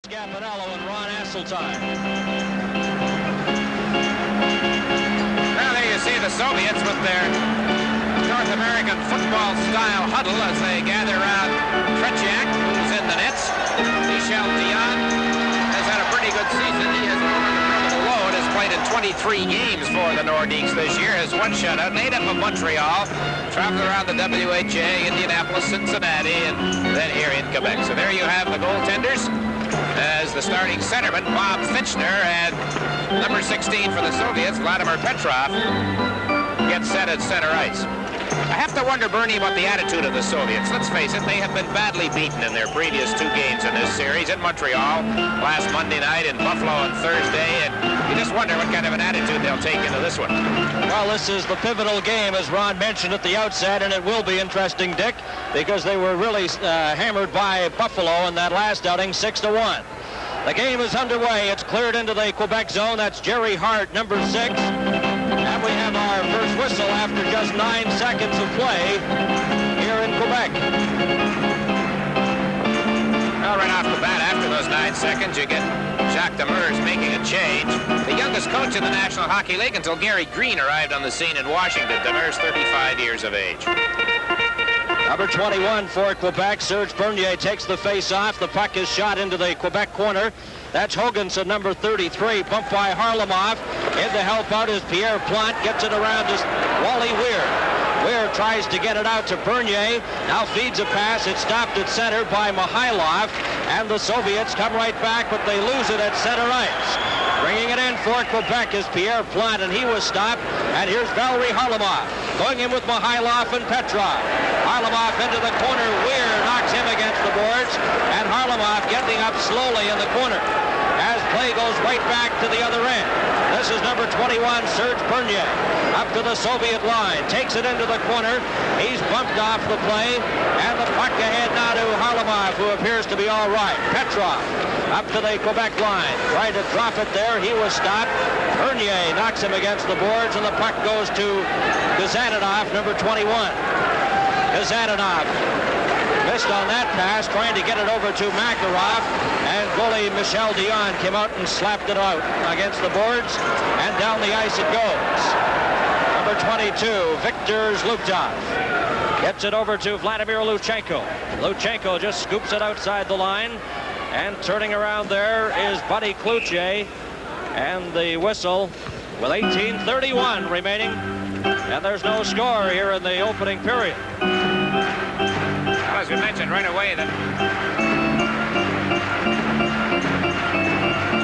Scapinello and Ron Eselstein. Well, there you see the Soviets with their North American football-style huddle as they gather around Fretchiak, who's in the nets. Dion has had a pretty good season. He has alone has played in 23 games for the Nordiques this year. Has one shutout, made up of Montreal, traveled around the WHA, Indianapolis, Cincinnati, and then here in Quebec. So there you have the goaltenders as the starting centerman, Bob Fitchner, and number 16 for the Soviets, Vladimir Petrov, gets set at center ice. I have to wonder, Bernie, about the attitude of the Soviets. Let's face it, they have been badly beaten in their previous two games in this series, in Montreal last Monday night, in Buffalo on Thursday, and you just wonder what kind of an attitude they'll take into this one. Well, this is the pivotal game, as Ron mentioned at the outset, and it will be interesting, Dick, because they were really hammered by Buffalo in that last outing, 6-1. The game is underway. It's cleared into the Quebec zone. That's Jerry Hart, number 6. And we have our first whistle after just 9 seconds of play here in Quebec. Well, right off the bat, after those 9 seconds, you get Jacques Demers making a change. The youngest coach in the National Hockey League until Gary Green arrived on the scene in Washington. Demers, 35 years of age. Number 21 for Quebec, Serge Bernier takes the face-off. The puck is shot into the Quebec corner. That's Hogансson, number 33, bumped by Harlamov. In to help out is Pierre Plante, gets it around to Wally Weir. Weir tries to get it out to Bernier, now feeds a pass. It's stopped at center by Mikhailov, and the Soviets come right back, but they lose it at center ice. Bringing it in for Quebec is Pierre Plante, and he was stopped. And here's Valery Harlamov going in with Mikhailov and Petrov. Harlamov into the corner. Weir knocks him against the boards, and Harlamov getting up slowly in the corner as play goes right back to the other end. This is number 21, Serge Bernier, up to the Soviet line, takes it into the corner. He's bumped off the play, and the puck ahead now to Harlamov, who appears to be all right. Petrov up to the Quebec line, tried to drop it there. He was stopped. Bernier knocks him against the boards, and the puck goes to Kazanov, number 21. Kazanov missed on that pass, trying to get it over to Makarov, and goalie Michel Dion came out and slapped it out against the boards, and down the ice it goes. Number 22, Viktor Zlutov, gets it over to Vladimir Luchenko. Luchenko just scoops it outside the line, and turning around there is Buddy Klutche, and the whistle with 18:31 remaining, and there's no score here in the opening period. Well, as we mentioned right away, that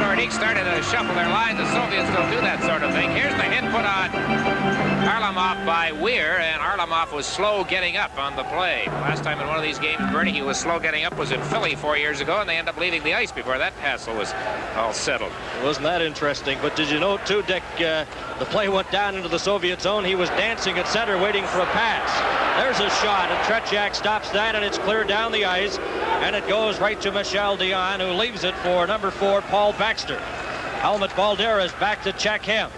Nordiques started to shuffle their lines. The Soviets don't do that sort of thing. Here's the hit put on Harlamov by Weir, and Harlamov was slow getting up on the play. Last time in one of these games, Bernie, he was slow getting up was in Philly 4 years ago, and they ended up leaving the ice before that hassle was all settled. Wasn't that interesting? But did you know, too, Dick, the play went down into the Soviet zone. He was dancing at center waiting for a pass. There's a shot, and Tretiak stops that, and it's cleared down the ice, and it goes right to Michel Dion, who leaves it for number 4, Paul Baxter. Helmut Balderas back to check him.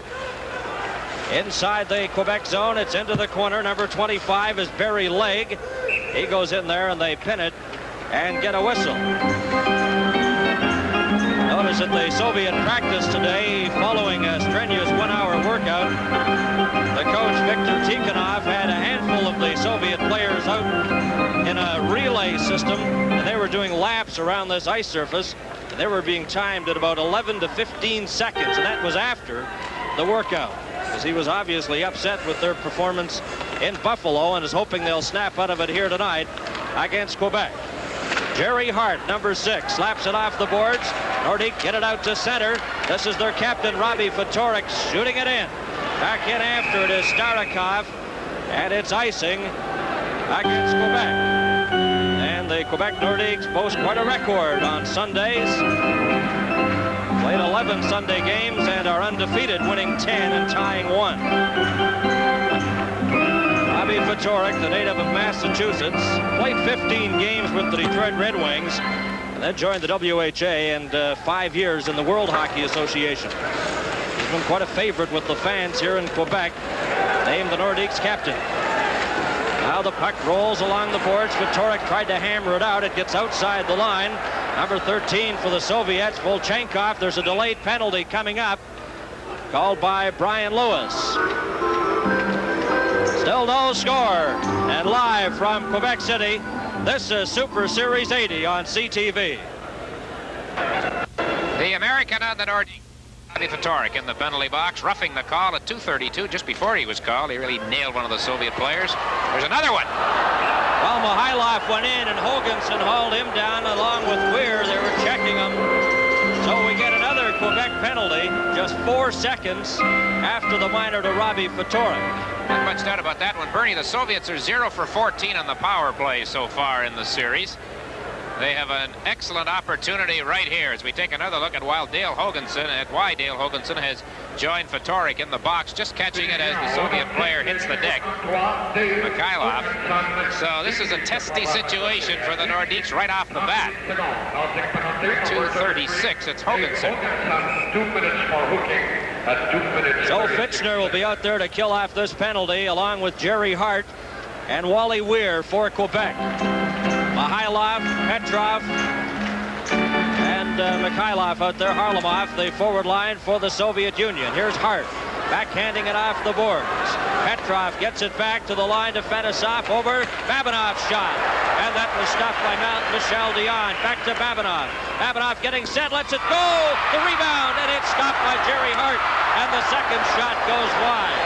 Inside the Quebec zone, it's into the corner. Number 25 is Barry Legg. He goes in there, and they pin it and get a whistle. Notice that the Soviet practice today, following a strenuous 1-hour workout, the coach, Viktor Tikhonov, had a handful of the Soviet players out in a relay system, and they were doing laps around this ice surface, and they were being timed at about 11 to 15 seconds, and that was after the workout, because he was obviously upset with their performance in Buffalo and is hoping they'll snap out of it here tonight against Quebec. Jerry Hart, number 6, slaps it off the boards. Nordiques get it out to center. This is their captain, Robbie Ftorek, shooting it in. Back in after it is Starikov, and it's icing against Quebec. And the Quebec Nordiques boast quite a record on Sundays. Played 11 Sunday games and are undefeated, winning 10 and tying 1. Robbie Ftorek, the native of Massachusetts, played 15 games with the Detroit Red Wings, and then joined the WHA and 5 years in the World Hockey Association. He's been quite a favorite with the fans here in Quebec, named the Nordiques captain. Now the puck rolls along the boards. Ftorek tried to hammer it out. It gets outside the line, Number 13 for the Soviets, Volchenkov. There's a delayed penalty coming up, called by Brian Lewis. Still no score. And live from Quebec City, this is Super Series 80 on CTV. The American on the Nordiques. Ftorek in the penalty box, roughing the call at 2:32. Just before he was called, he really nailed one of the Soviet players. There's another one. Well, Mihайлов went in and Hogансson hauled him down along with Uэйr. They were checking him. So we get another Quebec penalty just 4 seconds after the minor to Robbie Ftorek. Not much doubt about that one, Bernie. The Soviets are 0 for 14 on the power play so far in the series. They have an excellent opportunity right here as we take another look at why Dale Hogансson has joined Ftorek in the box, just catching it as the Soviet player hits the deck. Mikhailov. So this is a testy situation for the Nordiques right off the bat. 2:36, it's Hogансson. 2 minutes for hooking at 2 minutes. So Fitchner will be out there to kill off this penalty along with Jerry Hart and Wally Uэйr for Quebec. Mihайлov, Petrov, and Mikhailov out there. Harlamov, the forward line for the Soviet Union. Here's Hart, backhanding it off the boards. Petrov gets it back to the line to Fedosov, over Babinov's shot. And that was stopped by Michel Dion. Back to Babinov. Babinov getting set, lets it go. The rebound, and it's stopped by Jerry Hart. And the second shot goes wide.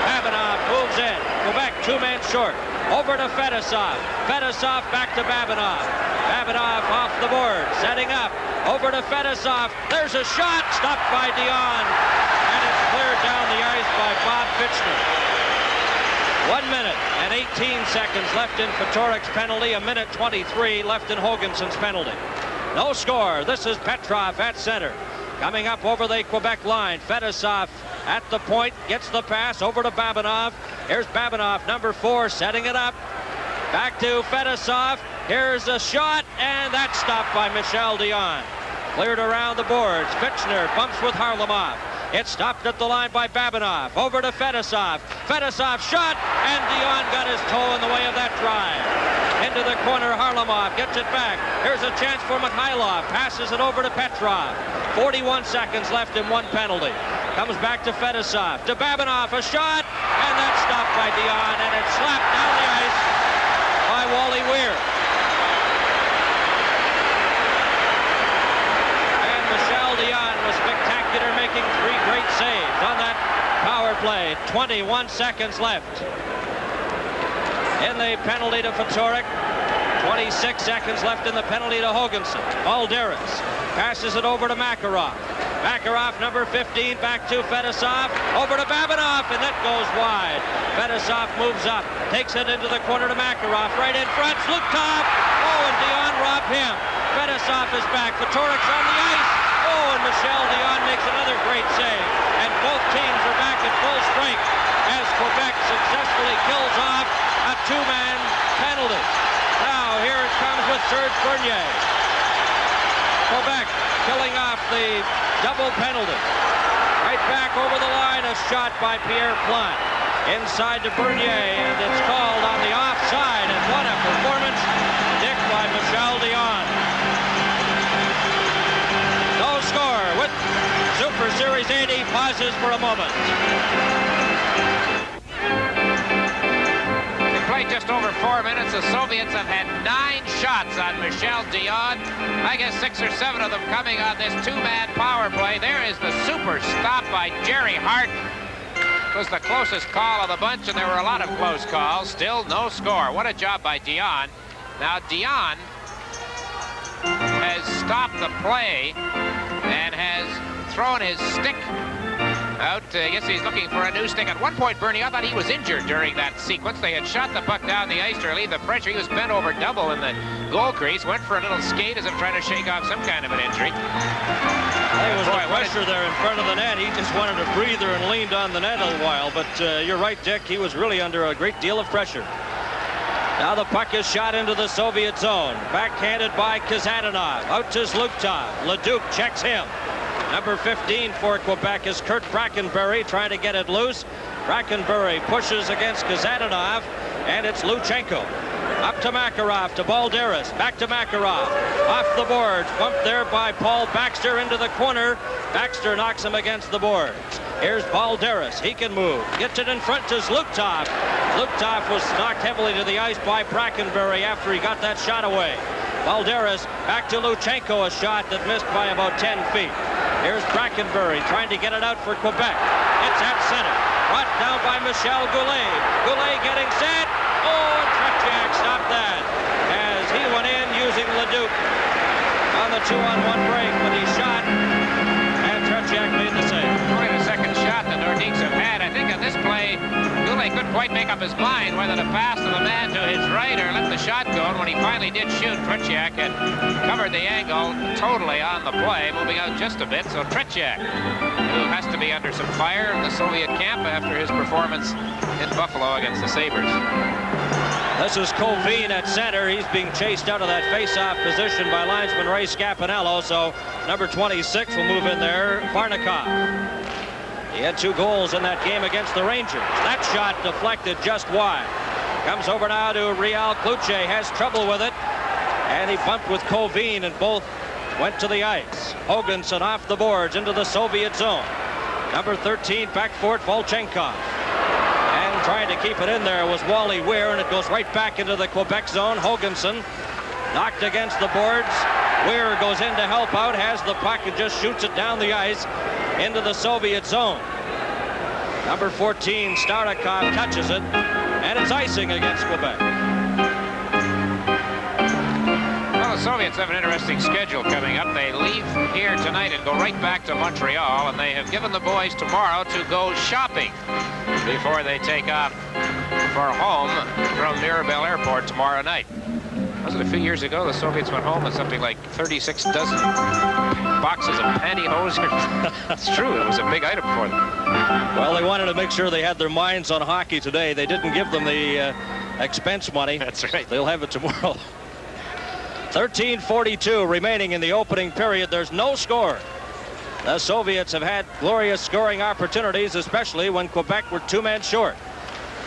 Babinov moves in. Quebec 2 men short. Over to Fedosov. Fedosov back to Babinov. Babinov off the board, setting up. Over to Fedosov. There's a shot, stopped by Dion. And it's cleared down the ice by Bob Fitchner. 1 minute and 18 seconds left in Ftorek's penalty. 1:23 left in Hogansson's penalty. No score. This is Petrov at center. Coming up over the Quebec line. Fedosov at the point, gets the pass over to Babinov. Here's Babinov, number 4, setting it up. Back to Fedosov. Here's a shot, and that's stopped by Michel Dion. Cleared around the boards. Fitchner bumps with Harlamov. It's stopped at the line by Babinov. Over to Fedosov. Fedosov shot, and Dion got his toe in the way of that drive. Into the corner, Harlamov gets it back. Here's a chance for Mikhailov. Passes it over to Petrov. 41 seconds left in one penalty. Comes back to Fedosov. To Babinov, a shot, and that's stopped by Dion, and it's slapped down the ice by Wally Uэйr. And Michel Dion was spectacular, making 3 great saves on that power play. 21 seconds left in the penalty to Ftorek. 26 seconds left in the penalty to Hogансson. Alderis passes it over to Makarov. Makarov, number 15, back to Fedosov. Over to Babinov, and that goes wide. Fedosov moves up, takes it into the corner to Makarov. Right in front, Luktov. Oh, and Dion robbed him. Fedosov is back. Ftorek's on the ice. Oh, and Michel Dion makes another great save. And both teams are back at full strength as Quebec successfully kills off a 2-man penalty. Now, here it comes with Serge Bernier. Quebec killing off the double penalty. Right back over the line, a shot by Pierre Plante. Inside to Bernier, and it's called on the offside. And what a performance, Dick, by Michel Dion. No score with Super Series 80. Pauses for a moment. Played just over 4 minutes. The Soviets have had 9 shots on Michel Dion. I guess 6 or 7 of them coming on this 2-man power play. There is the super stop by Jerry Hart. It was the closest call of the bunch, and there were a lot of close calls. Still no score. What a job by Dion. Now Dion has stopped the play and has thrown his stick out. I guess he's looking for a new stick. At one point, Bernie, I thought he was injured during that sequence. They had shot the puck down the ice to relieve the pressure. He was bent over double in the goal crease, went for a little skate as if trying to shake off some kind of an injury. There was no pressure there in front of the net. He just wanted a breather and leaned on the net a while. But you're right, Dick. He was really under a great deal of pressure. Now the puck is shot into the Soviet zone. Backhanded by Kazadanov. Out to Luktov. Leduc checks him. Number 15 for Quebec is Kurt Brackenbury trying to get it loose. Brackenbury pushes against Kazadanov, and it's Luchenko. Up to Makarov, to Balderas, back to Makarov. Off the boards, bumped there by Paul Bacster into the corner. Bacster knocks him against the boards. Here's Balderas, he can move. Gets it in front to Zlukov. Zlukov was knocked heavily to the ice by Brackenbury after he got that shot away. Balderas back to Luchenko, a shot that missed by about 10 feet. Here's Brackenbury trying to get it out for Quebec. It's at center. Brought down by Michel Goulet. Goulet getting set. Oh, Tretiak stopped that as he went in using Leduc on the 2-on-1 break when he shot, and Tretiak made the save. Probably the second shot the Nordiques have had. I think on this play, Goulet couldn't quite make up his mind whether to pass to the man to his right or let the shot go. And when he finally did shoot, Tretiak had covered the angle totally on the play, moving out just a bit. So Tretiak, who has to be under some fire in the Soviet camp after his performance in Buffalo against the Sabres. This is Kovin at center. He's being chased out of that face-off position by linesman Ray Scapinello. So number 26 will move in there, Varnikov. He had 2 goals in that game against the Rangers. That shot deflected just wide. Comes over now to Real Klutche, has trouble with it. And he bumped with Kovin, and both went to the ice. Hogансson off the boards into the Soviet zone. Number 13 back for it, Volchenkov. And trying to keep it in there was Wally Weir, and it goes right back into the Quebec zone. Hogансson knocked against the boards. Weir goes in to help out, has the puck and just shoots it down the ice into the Soviet zone. Number 14, Starikov, touches it, and it's icing against Quebec. Well, the Soviets have an interesting schedule coming up. They leave here tonight and go right back to Montreal, and they have given the boys tomorrow to go shopping before they take off for home from Mirabel Airport tomorrow night. Was it a few years ago the Soviets went home with something like 36 dozen boxes of pantyhose? That's true, it was a big item for them. Well, they wanted to make sure they had their minds on hockey today. They didn't give them the expense money. That's right. They'll have it tomorrow. 13:42 remaining in the opening period. There's no score. The Soviets have had glorious scoring opportunities, especially when Quebec were 2 men short.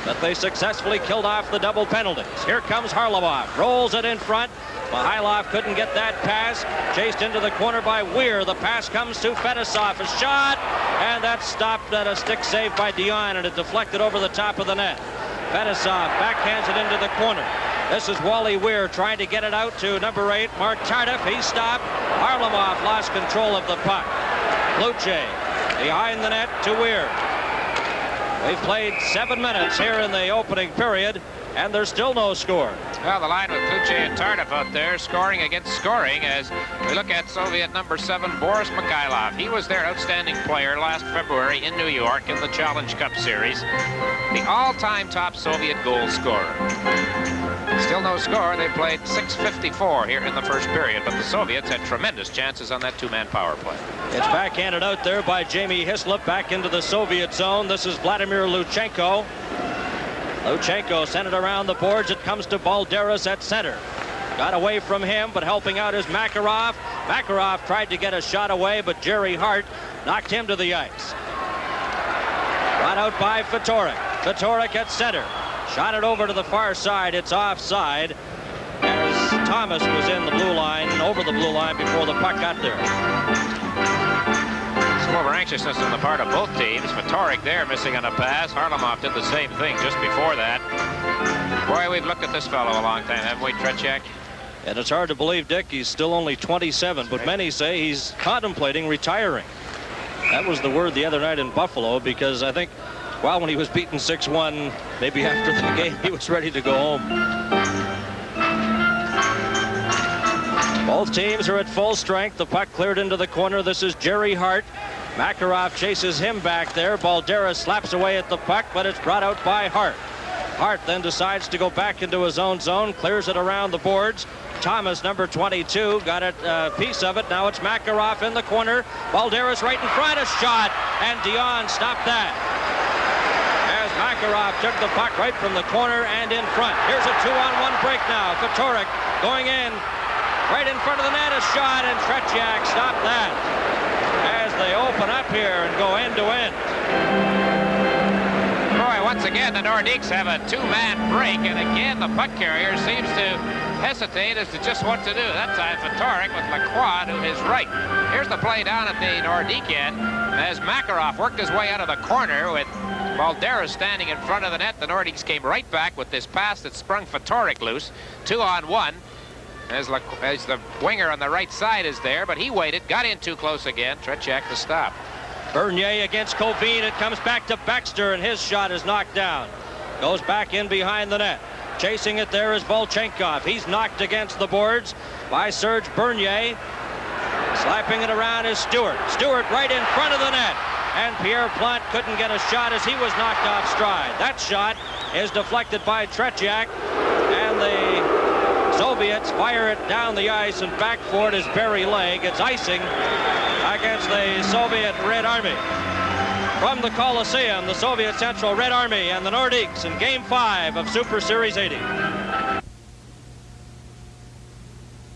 But they successfully killed off the double penalties. Here comes Harlamov, rolls it in front. Mihайлov couldn't get that pass. Chased into the corner by Weir. The pass comes to Fedosov. A shot, and that's stopped at a stick save by Dion, and it deflected over the top of the net. Fedosov backhands it into the corner. This is Wally Weir trying to get it out to number 8, Mark Tardif. He stopped. Harlamov lost control of the puck. Klutche behind the net to Weir. We've played 7 minutes here in the opening period, and there's still no score. Well, the line with Klutche and Tardif out there, scoring against scoring, as we look at Soviet number 7, Boris Mikhailov. He was their outstanding player last February in New York in the Challenge Cup Series. The all-time top Soviet goal scorer. Still no score. They played 6:54 here in the first period, but the Soviets had tremendous chances on that 2-man power play. It's backhanded out there by Jamie Hislop back into the Soviet zone. This is Vladimir Luchenko. Luchenko sent it around the boards. It comes to Balderas at center. Got away from him, but helping out is Makarov. Makarov tried to get a shot away, but Jerry Hart knocked him to the ice. Brought out by Ftorek. Ftorek at center. Shot it over to the far side. It's offside, as Thomas was in the blue line, over the blue line before the puck got there. Some over anxiousness on the part of both teams. Ftorek there missing on a pass. Harlamov did the same thing just before that. Boy, we've looked at this fellow a long time, haven't we, Tretiak? And it's hard to believe, Dick, he's still only 27, but many say he's contemplating retiring. That was the word the other night in Buffalo, because I think, well, when he was beaten 6-1, maybe after the game, he was ready to go home. Both teams are at full strength. The puck cleared into the corner. This is Jerry Hart. Makarov chases him back there. Balderas slaps away at the puck, but it's brought out by Hart. Hart then decides to go back into his own zone, clears it around the boards. Thomas, number 22, got a piece of it. Now it's Makarov in the corner. Balderas right in front, a shot, and Dion stopped that. As Makarov took the puck right from the corner and in front. Here's a 2-on-1 break now. Ftorek going in, right in front of the net, a shot, and Tretiak stopped that. As they open up here and go end to end. Boy, once again, the Nordiques have a two-man break, and again, the puck carrier seems to hesitate as to just what to do. That time, Ftorek with Lacroa to his right. Here's the play down at the Nordique end as Makarov worked his way out of the corner with Balderas standing in front of the net. The Nordiques came right back with this pass that sprung Ftorek loose. 2-on-1 as the winger on the right side is there, but he waited, got in too close again. Tretiak to stop. Bernier against Covine. It comes back to Baxter, and his shot is knocked down. Goes back in behind the net. Chasing it there is Volchenkov. He's knocked against the boards by Serge Bernier. Slapping it around is Stewart. Stewart right in front of the net. And Pierre Plante couldn't get a shot as he was knocked off stride. That shot is deflected by Tretiak, and the Soviets fire it down the ice, and back for it is Barry Legg. It's icing against the Soviet Red Army. From the Coliseum, the Soviet Central Red Army and the Nordiques in Game 5 of Super Series 80.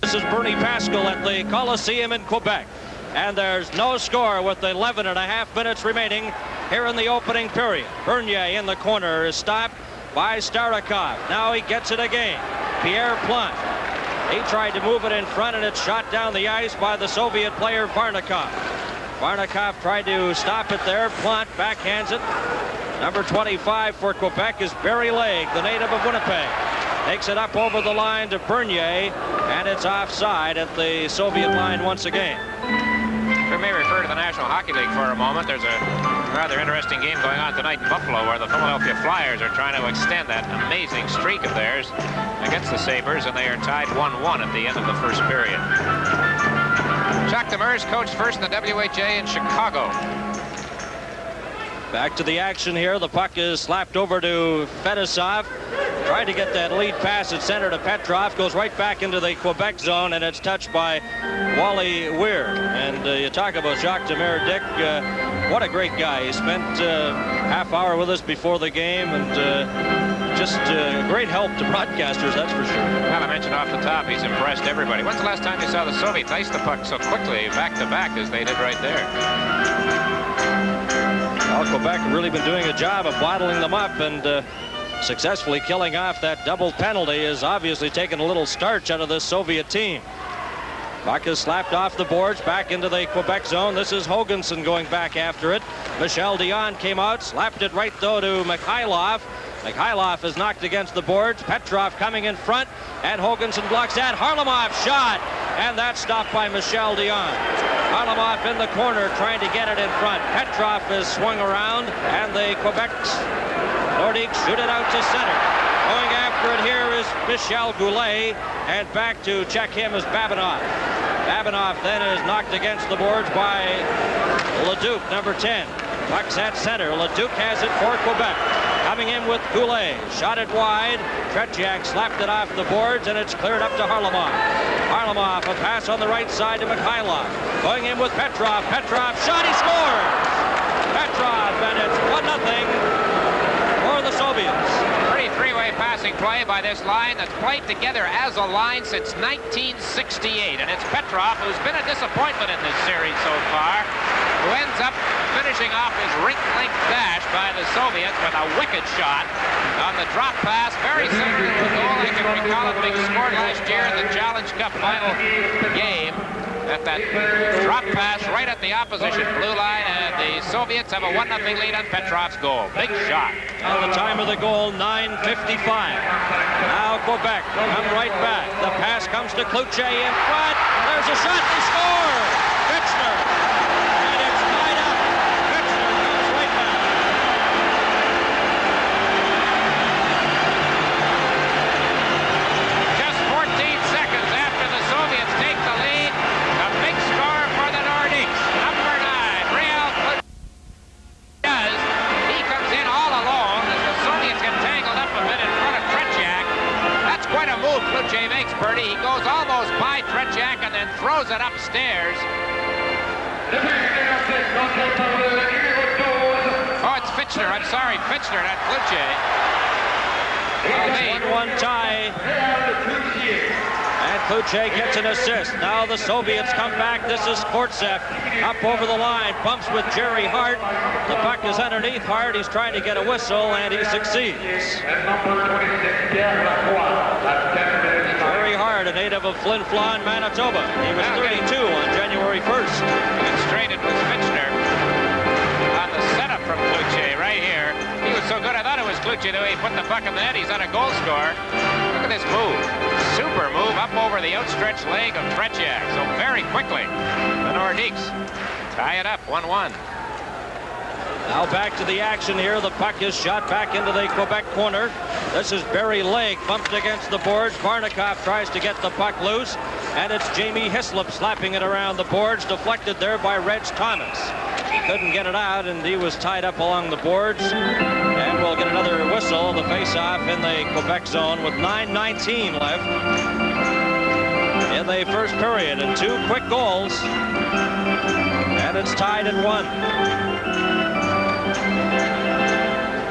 This is Bernie Pascal at the Coliseum in Quebec. And there's no score with 11.5 minutes remaining here in the opening period. Bernier in the corner is stopped by Starikov. Now he gets it again. Pierre Plante. He tried to move it in front, and it's shot down the ice by the Soviet player Varnikov. Varnikov tried to stop it there. Plante backhands it. Number 25 for Quebec is Barry Legg, the native of Winnipeg. Takes it up over the line to Bernier, and it's offside at the Soviet line once again. We may refer to the National Hockey League for a moment. There's a rather interesting game going on tonight in Buffalo where the Philadelphia Flyers are trying to extend that amazing streak of theirs against the Sabres, and they are tied 1-1 at the end of the first period. Jacques Demers coached first in the WHA in Chicago. Back to the action here. The puck is slapped over to Fedosov. Tried to get that lead pass at center to Petrov. Goes right back into the Quebec zone, and it's touched by Wally Weir. And you talk about Jacques Demers, Dick. What a great guy. He spent half hour with us before the game, and just great help to broadcasters, that's for sure. Well, I mentioned off the top, he's impressed everybody. When's the last time you saw the Soviets ice the puck so quickly, back-to-back, as they did right there? Well, Quebec have really been doing a job of bottling them up, and successfully killing off that double penalty is obviously taking a little starch out of this Soviet team. Puck is slapped off the boards back into the Quebec zone. This is Hogансson going back after it. Michel Dion came out, slapped it right though to Mikhailov. Mikhailov is knocked against the boards. Petrov coming in front, and Hogансson blocks that. Harlamov shot, and that's stopped by Michel Dion. Harlamov in the corner trying to get it in front. Petrov is swung around, and the Quebec Nordiques shoot it out to center. Going after it here is Michel Goulet, and back to check him is Babinov. Babinov then is knocked against the boards by Leduc, number 10. Puck's at center. Leduc has it for Quebec. Coming in with Goulet. Shot it wide. Tretiak slapped it off the boards, and it's cleared up to Harlamov. Harlamov, a pass on the right side to Mikhailov. Going in with Petrov. Petrov shot, he scored! Petrov, and it's 1-0 for the Soviets. Pretty three-way passing play by this line that's played together as a line since 1968. And it's Petrov, who's been a disappointment in this series so far, who ends up finishing off his rink-length dash by the Soviets with a wicked shot on the drop pass, very similar to the goal I can recall it being scored last year in the Challenge Cup final game. At that drop pass right at the opposition blue line, and the Soviets have a 1-0 lead on Petrov's goal. Big shot. Now the time of the goal, 9:55. Now Quebec come right back. The pass comes to Klutche in front. There's a shot, they score! Fitchner. And it's tied up. Fitchner comes right back. Just 14 seconds after the Soviets take the lead, a big score for the Nordiques. Number 9, Real Klutche. He comes in all alone as the Soviets get tangled up a bit in front of Tretiak. That's quite a move Klutche makes, Bertie. He goes almost by Tretiak and then throws it upstairs. Oh, it's Fitchner. I'm sorry, Fitchner, not Klutche. 1-1 tie. And Klutьje gets an assist. Now the Soviets come back. This is Skvortsov up over the line. Bumps with Jerry Hart. The puck is underneath Hart. He's trying to get a whistle, and he succeeds. Jerry Hart, a native of Flin Flon, Manitoba. He was 32 on January 1st. And straight it was Fitchner on the setup from Klutьje right here. He was so good, I thought it was Klutьje the way he put the puck in the net. He's on a goal scorer. Look at this move. Super move up over the outstretched leg of Tretiak. So very quickly, the Nordiques tie it up 1-1. Now back to the action here. The puck is shot back into the Quebec corner. This is Barry Lake bumped against the boards. Varnikov tries to get the puck loose, and it's Jamie Hislop slapping it around the boards, deflected there by Reg Thomas. He couldn't get it out, and he was tied up along the boards. And we'll get another whistle, the face-off in the Quebec zone with 9:19 left in the first period, and 2 quick goals, and it's tied at 1.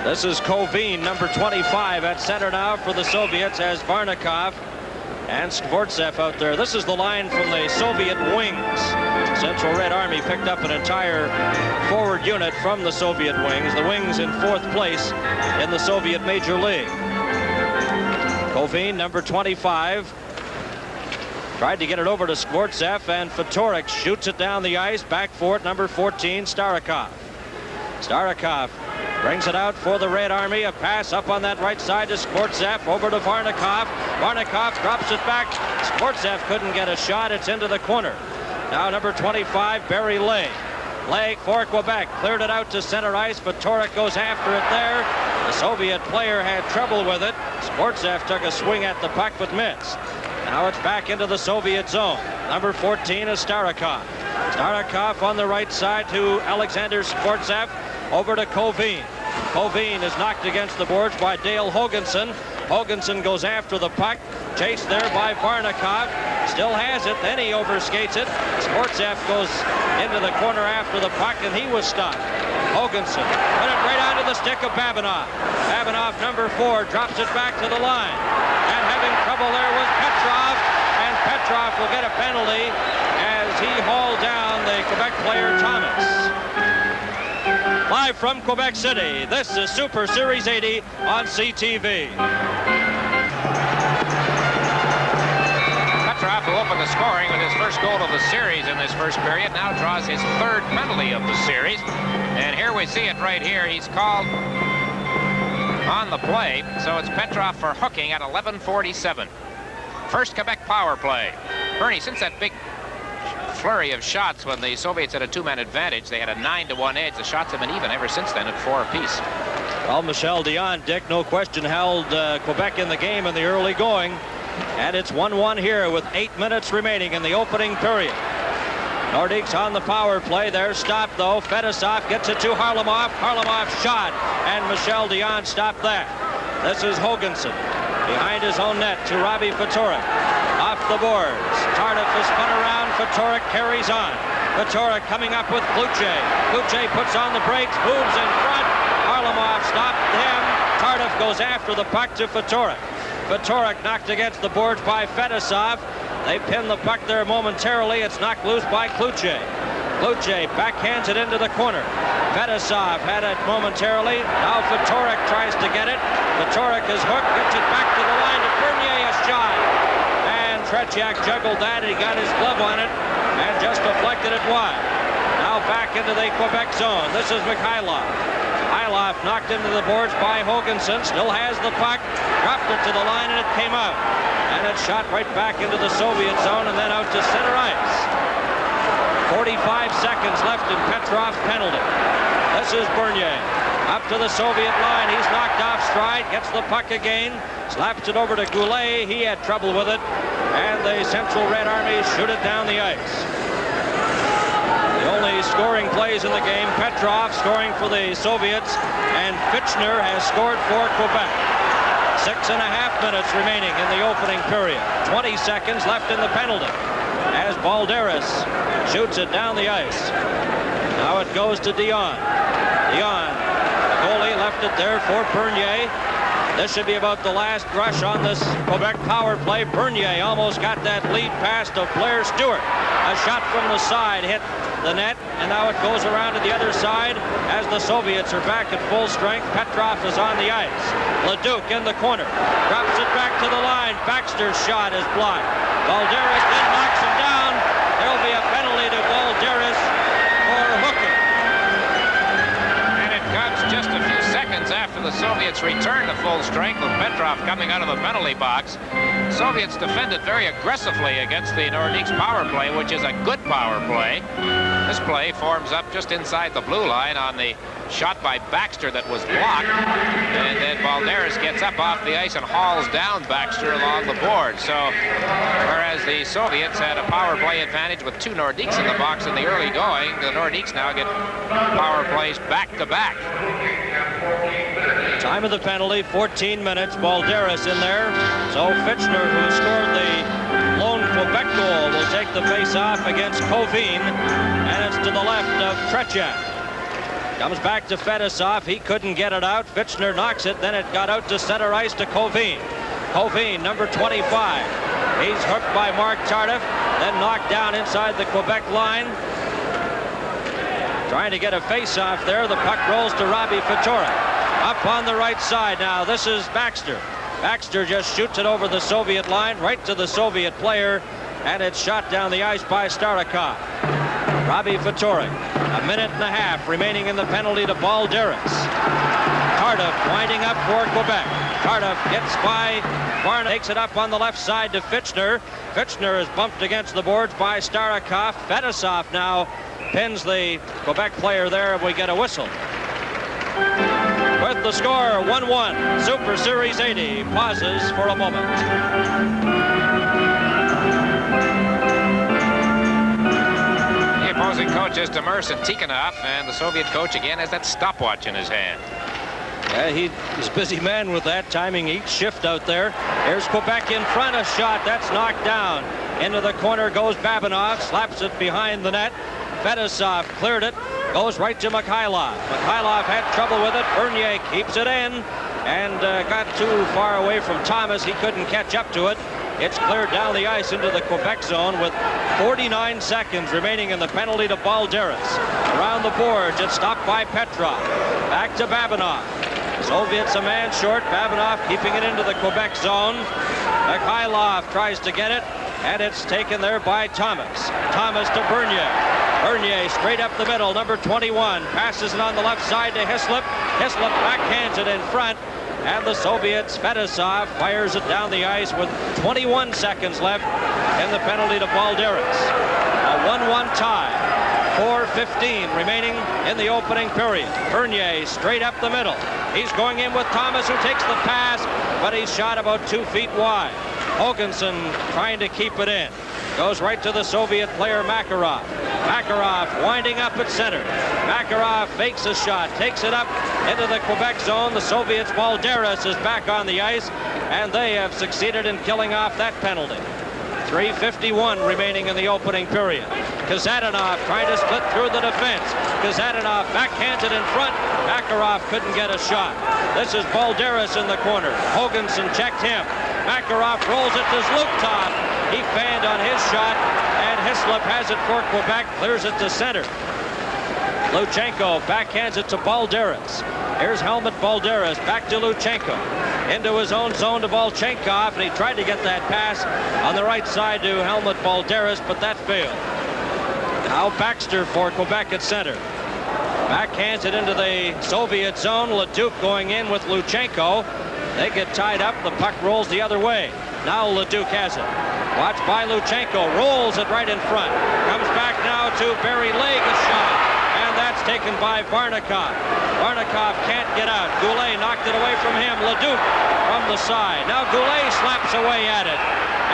This is Koveen, number 25, at center now for the Soviets, as Varnikov and Skvortsov out there. This is the line from the Soviet wings. Central Red Army picked up an entire forward unit from the Soviet wings. The wings in 4th place in the Soviet Major League. Koveen, number 25, tried to get it over to Skvortsov, and Ftorek shoots it down the ice. Back for it, number 14, Starikov. Starikov brings it out for the Red Army. A pass up on that right side to Skvortsov, over to Varnikov. Varnikov drops it back. Skvortsov couldn't get a shot. It's into the corner. Now number 25, Barry Lake. Lake for Quebec. Cleared it out to center ice, but Ftorek goes after it there. The Soviet player had trouble with it. Skvortsov took a swing at the puck but missed. Now it's back into the Soviet zone. Number 14 is Starikov. Starikov on the right side to Alexander Skvortsov. Over to Koveen. Koveen is knocked against the boards by Dale Hogансson. Hogансson goes after the puck. Chased there by Varnikov. Still has it. Then he overskates it. Skvortsov goes into the corner after the puck, and he was stopped. Hogансson put it right onto the stick of Babinov. Babinov, number 4, drops it back to the line. And having trouble there was Petrov. And Petrov will get a penalty as he hauled down the Quebec player Thomas. Live from Quebec City, this is Super Series 80 on CTV. Petrov, who opened the scoring with his first goal of the series in this first period, now draws his 3rd penalty of the series. And here we see it right here. He's called on the play, so it's Petrov for hooking at 11:47. First Quebec power play. Bernie, since that big flurry of shots when the Soviets had a 2-man advantage, they had a 9-1 edge. The shots have been even ever since then at 4 apiece. Well, Michel Dion, Dick, no question, held Quebec in the game in the early going. And it's 1-1 here with 8 minutes remaining in the opening period. Nordiques on the power play. They're stopped, though. Fedosov gets it to Harlamov. Harlamov shot, and Michel Dion stopped that. This is Hogансson behind his own net to Robbie Ftorek. Off the boards. Tardif is spun around. Ftorek carries on. Ftorek coming up with Klutьje. Klutьje puts on the brakes, moves in front. Harlamov stopped him. Tardif goes after the puck to Ftorek. Ftorek knocked against the boards by Fedosov. They pin the puck there momentarily. It's knocked loose by Klutьje. Klutьje backhands it into the corner. Fedosov had it momentarily. Now Ftorek tries to get it. Ftorek is hooked, gets it back to the line to Bernier, a shot. And Tretiak juggled that, and he got his glove on it and just deflected it wide. Now back into the Quebec zone. This is Mihайлов. Mihайлов knocked into the boards by Hogансson. Still has the puck. Dropped it to the line, and it came out. And it shot right back into the Soviet zone and then out to center ice. 45 seconds left in Petrov's penalty. This is Bernier. Up to the Soviet line. He's knocked off stride. Gets the puck again. Slaps it over to Goulet. He had trouble with it. And the Central Red Army shoot it down the ice. The only scoring plays in the game. Petrov scoring for the Soviets. And Fitchner has scored for Quebec. 6.5 minutes remaining in the opening period. 20 seconds left in the penalty as Balderas shoots it down the ice. Now it goes to Dion. Dion, the goalie, left it there for Bernier. This should be about the last rush on this Quebec power play. Bernier almost got that lead pass to Blair Stewart. A shot from the side hit the net, and now it goes around to the other side as the Soviets are back at full strength. Petrov is on the ice. Leduc in the corner. Drops it back to the line. Baxter's shot is blocked. Balderas then knocks him down. There'll be a penalty to Balderas for hooking. And it comes just a few seconds after the Soviets return to full strength with Petrov coming out of the penalty box. Soviets defended very aggressively against the Nordiques power play, which is a good power play. This play forms up just inside the blue line on the shot by Baxter that was blocked. And then Balderas gets up off the ice and hauls down Baxter along the board. So, whereas the Soviets had a power play advantage with two Nordiques in the box in the early going, the Nordiques now get power plays back-to-back. Time of the penalty, 14 minutes. Balderas in there. So Fitchner, who scored the lone Quebec goal, will take the face-off against Kovin, and it's to the left of Tretiak. Comes back to Fedosov. He couldn't get it out. Fitchner knocks it. Then it got out to center ice to Kovin. Kovin, number 25. He's hooked by Mark Tardif, then knocked down inside the Quebec line. Trying to get a face-off there. The puck rolls to Robbie Ftorek. Up on the right side now. This is Baxter. Baxter just shoots it over the Soviet line, right to the Soviet player, and it's shot down the ice by Starikov. Robbie Ftorek. A minute and a half remaining in the penalty to Balderas. Tardif winding up for Quebec. Tardif gets by Barna, takes it up on the left side to Fitchner. Fitchner is bumped against the boards by Starikov. Fedosov now pins the Quebec player there, and we get a whistle. With the score 1-1, Super Series 80 pauses for a moment. The opposing coach is Demers and Tikhonov, and the Soviet coach again has that stopwatch in his hand. Yeah, he's a busy man with that, timing each shift out there. Here's Quebec in front, a shot, that's knocked down. Into the corner goes Babinov, slaps it behind the net. Fedosov cleared it, goes right to Mikhailov. Mikhailov had trouble with it. Bernier keeps it in and got too far away from Thomas. He couldn't catch up to it. It's cleared down the ice into the Quebec zone with 49 seconds remaining in the penalty to Balderas. Around the boards, it's stopped by Petrov. Back to Babinov. Soviets a man short. Babinov keeping it into the Quebec zone. Mikhailov tries to get it, and it's taken there by Thomas. Thomas to Bernier. Bernier straight up the middle, number 21. Passes it on the left side to Hислop. Hислop backhands it in front. And the Soviets, Fedosov, fires it down the ice with 21 seconds left in the penalty to Balderas. A 1-1 tie. 4:15 remaining in the opening period. Bernier straight up the middle. He's going in with Thomas, who takes the pass, but he's shot about 2 feet wide. Hogансson trying to keep it in. Goes right to the Soviet player Makarov. Makarov winding up at center. Makarov fakes a shot, takes it up into the Quebec zone. The Soviets' Balderas is back on the ice, and they have succeeded in killing off that penalty. 3:51 remaining in the opening period. Kazadanov trying to split through the defense. Kazadanov backhands it in front. Makarov couldn't get a shot. This is Balderas in the corner. Hogансson checked him. Makarov rolls it to Zlukov. He fanned on his shot, and Hислop has it for Quebec, clears it to center. Luchenko backhands it to Balderas. Here's Helmut Balderas back to Luchenko. Into his own zone to Volchenkov, and he tried to get that pass on the right side to Helmut Balderas, but that failed. Now Baxter for Quebec at center. Backhands it into the Soviet zone. Leduc going in with Luchenko. They get tied up. The puck rolls the other way. Now Leduc has it. Watched by Luchenko. Rolls it right in front. Comes back now to Barry Lake, a shot. And that's taken by Varnikov. Varnikov can't get out. Goulet knocked it away from him. Leduc from the side. Now Goulet slaps away at it.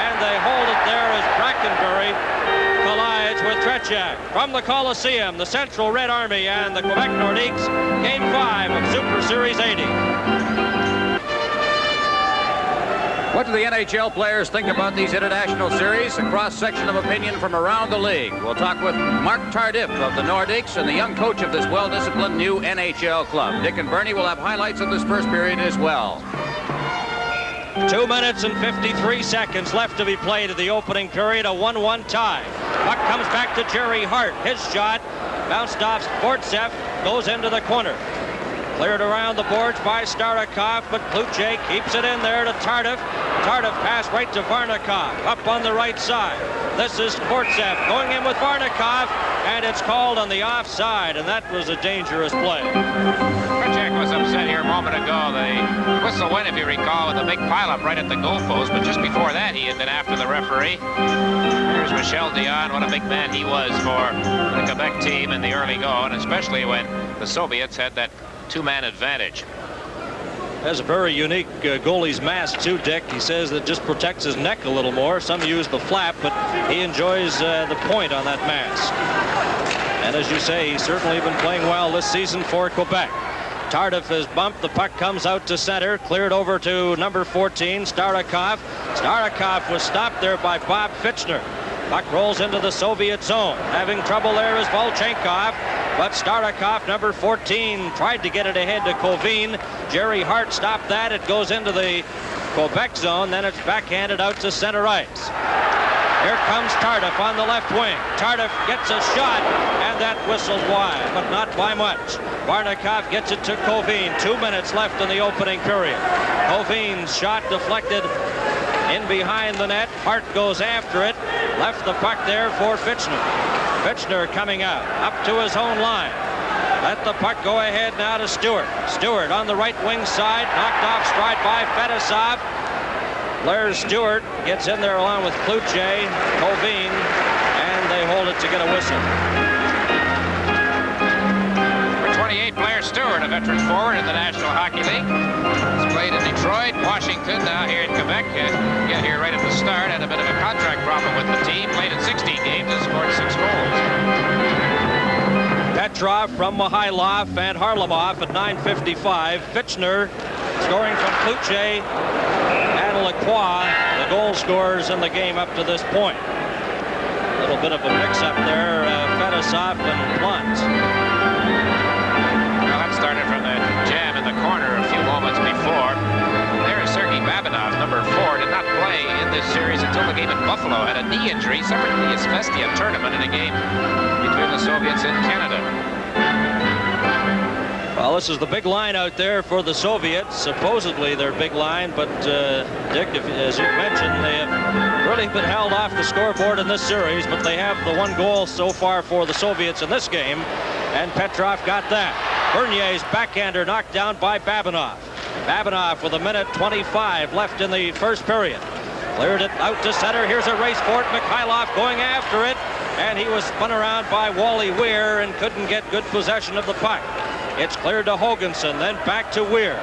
And they hold it there as Brackenbury collides with Tretiak. From the Coliseum, the Central Red Army and the Quebek Nordiques, Game 5 of Super Series 80. What do the NHL players think about these international series? A cross-section of opinion from around the league. We'll talk with Mark Tardif of the Nordiques and the young coach of this well-disciplined new NHL club. Dick and Bernie will have highlights of this first period as well. 2 minutes and 53 seconds left to be played in the opening period, a 1-1 tie. Puck comes back to Jerry Hart. His shot bounced off Sportsev, goes into the corner. Cleared around the boards by Starikov, but Klutje keeps it in there to Tardif. Tardif pass right to Varnikov, up on the right side. This is Sportsev going in with Varnikov, and it's called on the offside, and that was a dangerous play. Krejcik was upset here a moment ago. The whistle went, if you recall, with a big pileup right at the goalpost, but just before that, he had been after the referee. Here's Michel Dion. What a big man he was for the Quebec team in the early go, and especially when the Soviets had that two-man advantage. Has a very unique goalie's mask too, Dick. He says it just protects his neck a little more. Some use the flap, but he enjoys the point on that mask. And as you say, he's certainly been playing well this season for Quebec. Tardif is bumped. The puck comes out to center. Cleared over to number 14, Starikov. Starikov was stopped there by Bob Fitchner. Puck rolls into the Soviet zone. Having trouble there is Volchenkov. But Starikov, number 14, tried to get it ahead to Kovin. Jerry Hart stopped that. It goes into the Quebec zone. Then it's backhanded out to center ice. Here comes Tardif on the left wing. Tardif gets a shot, and that whistles wide, but not by much. Varnikov gets it to Kovin. 2 minutes left in the opening period. Kovin's shot deflected in behind the net. Hart goes after it. Left the puck there for Fitchner. Fitchner coming out, up to his own line. Let the puck go ahead now to Stewart. Stewart on the right wing side, knocked off stride by Fedosov. Blair Stewart gets in there along with Klutje, Kovin, and they hold it to get a whistle. Number 28, Blair Stewart, a veteran forward in the National Hockey League. He's played in Detroit, Washington, now here in Quebec. Get here right at the start, had a bit of a contract problem with the team. Played in 16 games and scored 6 goals. Petrov from Mihайлов and Harlamov at 9:55. Fitchner scoring from Klutje and Lacroix, the goal scorers in the game up to this point. A little bit of a mix-up there, Fedosov and Blunt. Well, that started from the jam in the corner a few moments before. There is Sergei Babinov, number 4, did not play in this series until the game in Buffalo. Had a knee injury, suffered in the Izvestia tournament in a game between the Soviets and Canada. Well, this is the big line out there for the Soviets, supposedly their big line, but Dick, as you mentioned, they have really been held off the scoreboard in this series, but they have the 1 goal so far for the Soviets in this game, and Petrov got that. Bernier's backhander knocked down by Babinov. Babinov with 1:25 left in the first period. Cleared it out to center. Here's a race for it. Mikhailov going after it, and he was spun around by Wally Weir and couldn't get good possession of the puck. It's cleared to Hogансson, then back to Weir.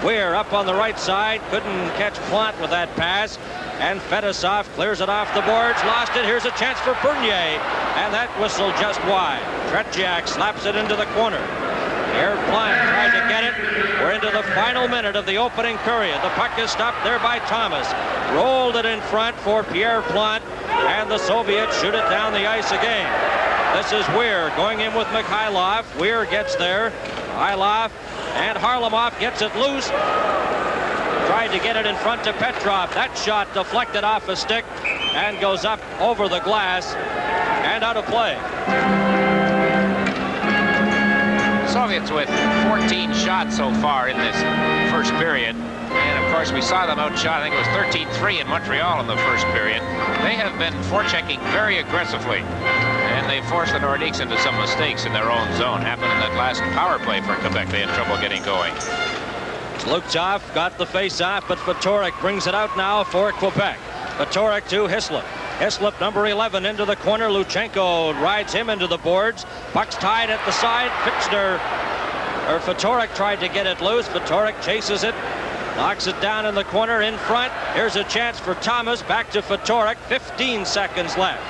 Weir up on the right side, couldn't catch Plant with that pass, and Fedosov clears it off the boards, lost it. Here's a chance for Bernier, and that whistle just wide. Tretiak slaps it into the corner. Here Plant tried to get it. We're into the final minute of the opening period. The puck is stopped there by Thomas. Rolled it in front for Pierre Plant, and the Soviets shoot it down the ice again. This is Weir going in with Mikhailov. Weir gets there. Mikhailov and Harlamov gets it loose. Tried to get it in front to Petrov. That shot deflected off a stick and goes up over the glass and out of play. Soviets with 14 shots so far in this first period. And of course, we saw them outshot. I think it was 13-3 in Montreal in the first period. They have been forechecking very aggressively, and they forced the Nordiques into some mistakes in their own zone. Happened in that last power play for Quebec. They had trouble getting going. Lukhtov got the face-off, but Ftorek brings it out now for Quebec. Ftorek to Hislop. Hislop, number 11, into the corner. Luchenko rides him into the boards. Puck's tied at the side. Ftorek tried to get it loose. Ftorek chases it. Knocks it down in the corner in front. Here's a chance for Thomas. Back to Ftorek. 15 seconds left.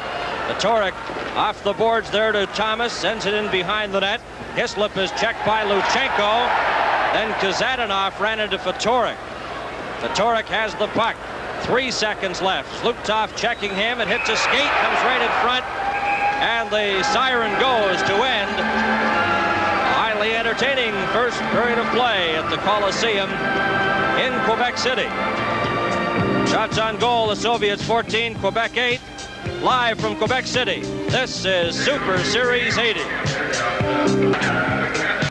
Ftorek off the boards there to Thomas. Sends it in behind the net. Hislop is checked by Luchenko. Then Kazadanov ran into Ftorek. Ftorek has the puck. 3 seconds left. Lukhtov checking him. It hits a skate. Comes right in front. And the siren goes to end a highly entertaining first period of play at the Coliseum in Quebec City. Shots on goal, the Soviets 14, Quebec 8. Live from Quebec-City, this is Super Series 80.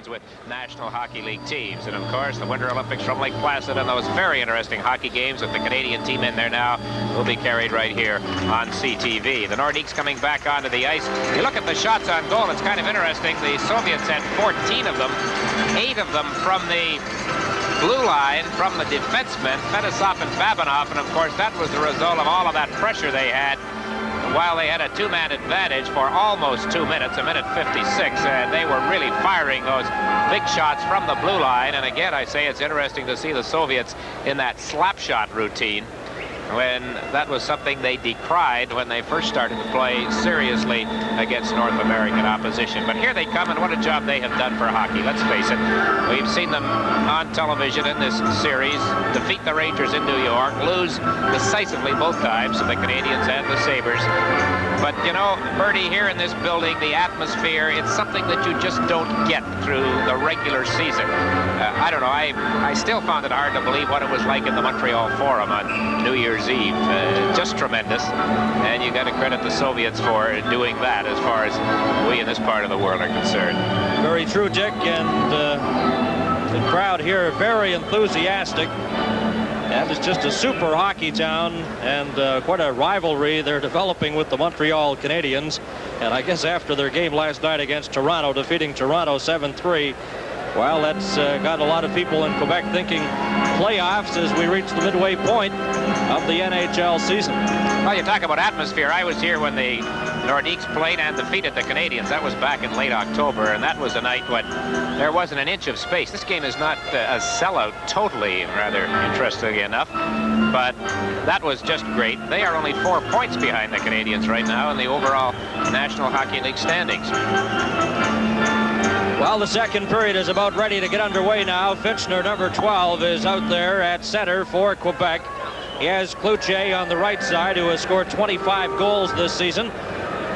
With National Hockey League teams, and of course the Winter Olympics from Lake Placid and those very interesting hockey games with the Canadian team in there now will be carried right here on CTV. The Nordiques coming back onto the ice. You look at the shots on goal, it's kind of interesting. The Soviets had 14 of them, 8 of them from the blue line from the defensemen, Fedosov and Babinov, and of course that was the result of all of that pressure they had. While they had a two-man advantage for almost 2 minutes, a minute 56, and they were really firing those big shots from the blue line. And again, I say it's interesting to see the Soviets in that slap shot routine, when that was something they decried when they first started to play seriously against North American opposition. But here they come, and what a job they have done for hockey. Let's face it, we've seen them on television in this series defeat the Rangers in New York, lose decisively both times to the Canadians and the Sabres. But, you know, Bertie, here in this building, the atmosphere, it's something that you just don't get through the regular season. I don't know, I still found it hard to believe what it was like in the Montreal Forum on New Year's Eve. Just tremendous. And you got to credit the Soviets for doing that as far as we in this part of the world are concerned. Very true, Dick, and the crowd here very enthusiastic. And it's just a super hockey town, and quite a rivalry they're developing with the Montreal Canadiens. And I guess after their game last night against Toronto, defeating Toronto 7-3, well, that's got a lot of people in Quebec thinking playoffs as we reach the midway point of the NHL season. Well, you talk about atmosphere. I was here when the Nordiques played and defeated the Canadians. That was back in late October, and that was a night when there wasn't an inch of space. This game is not a sellout totally, rather interestingly enough, but that was just great. They are only 4 points behind the Canadians right now in the overall National Hockey League standings. Well, the second period is about ready to get underway now. Fitchner, number 12, is out there at center for Quebec. He has Clutye on the right side, who has scored 25 goals this season.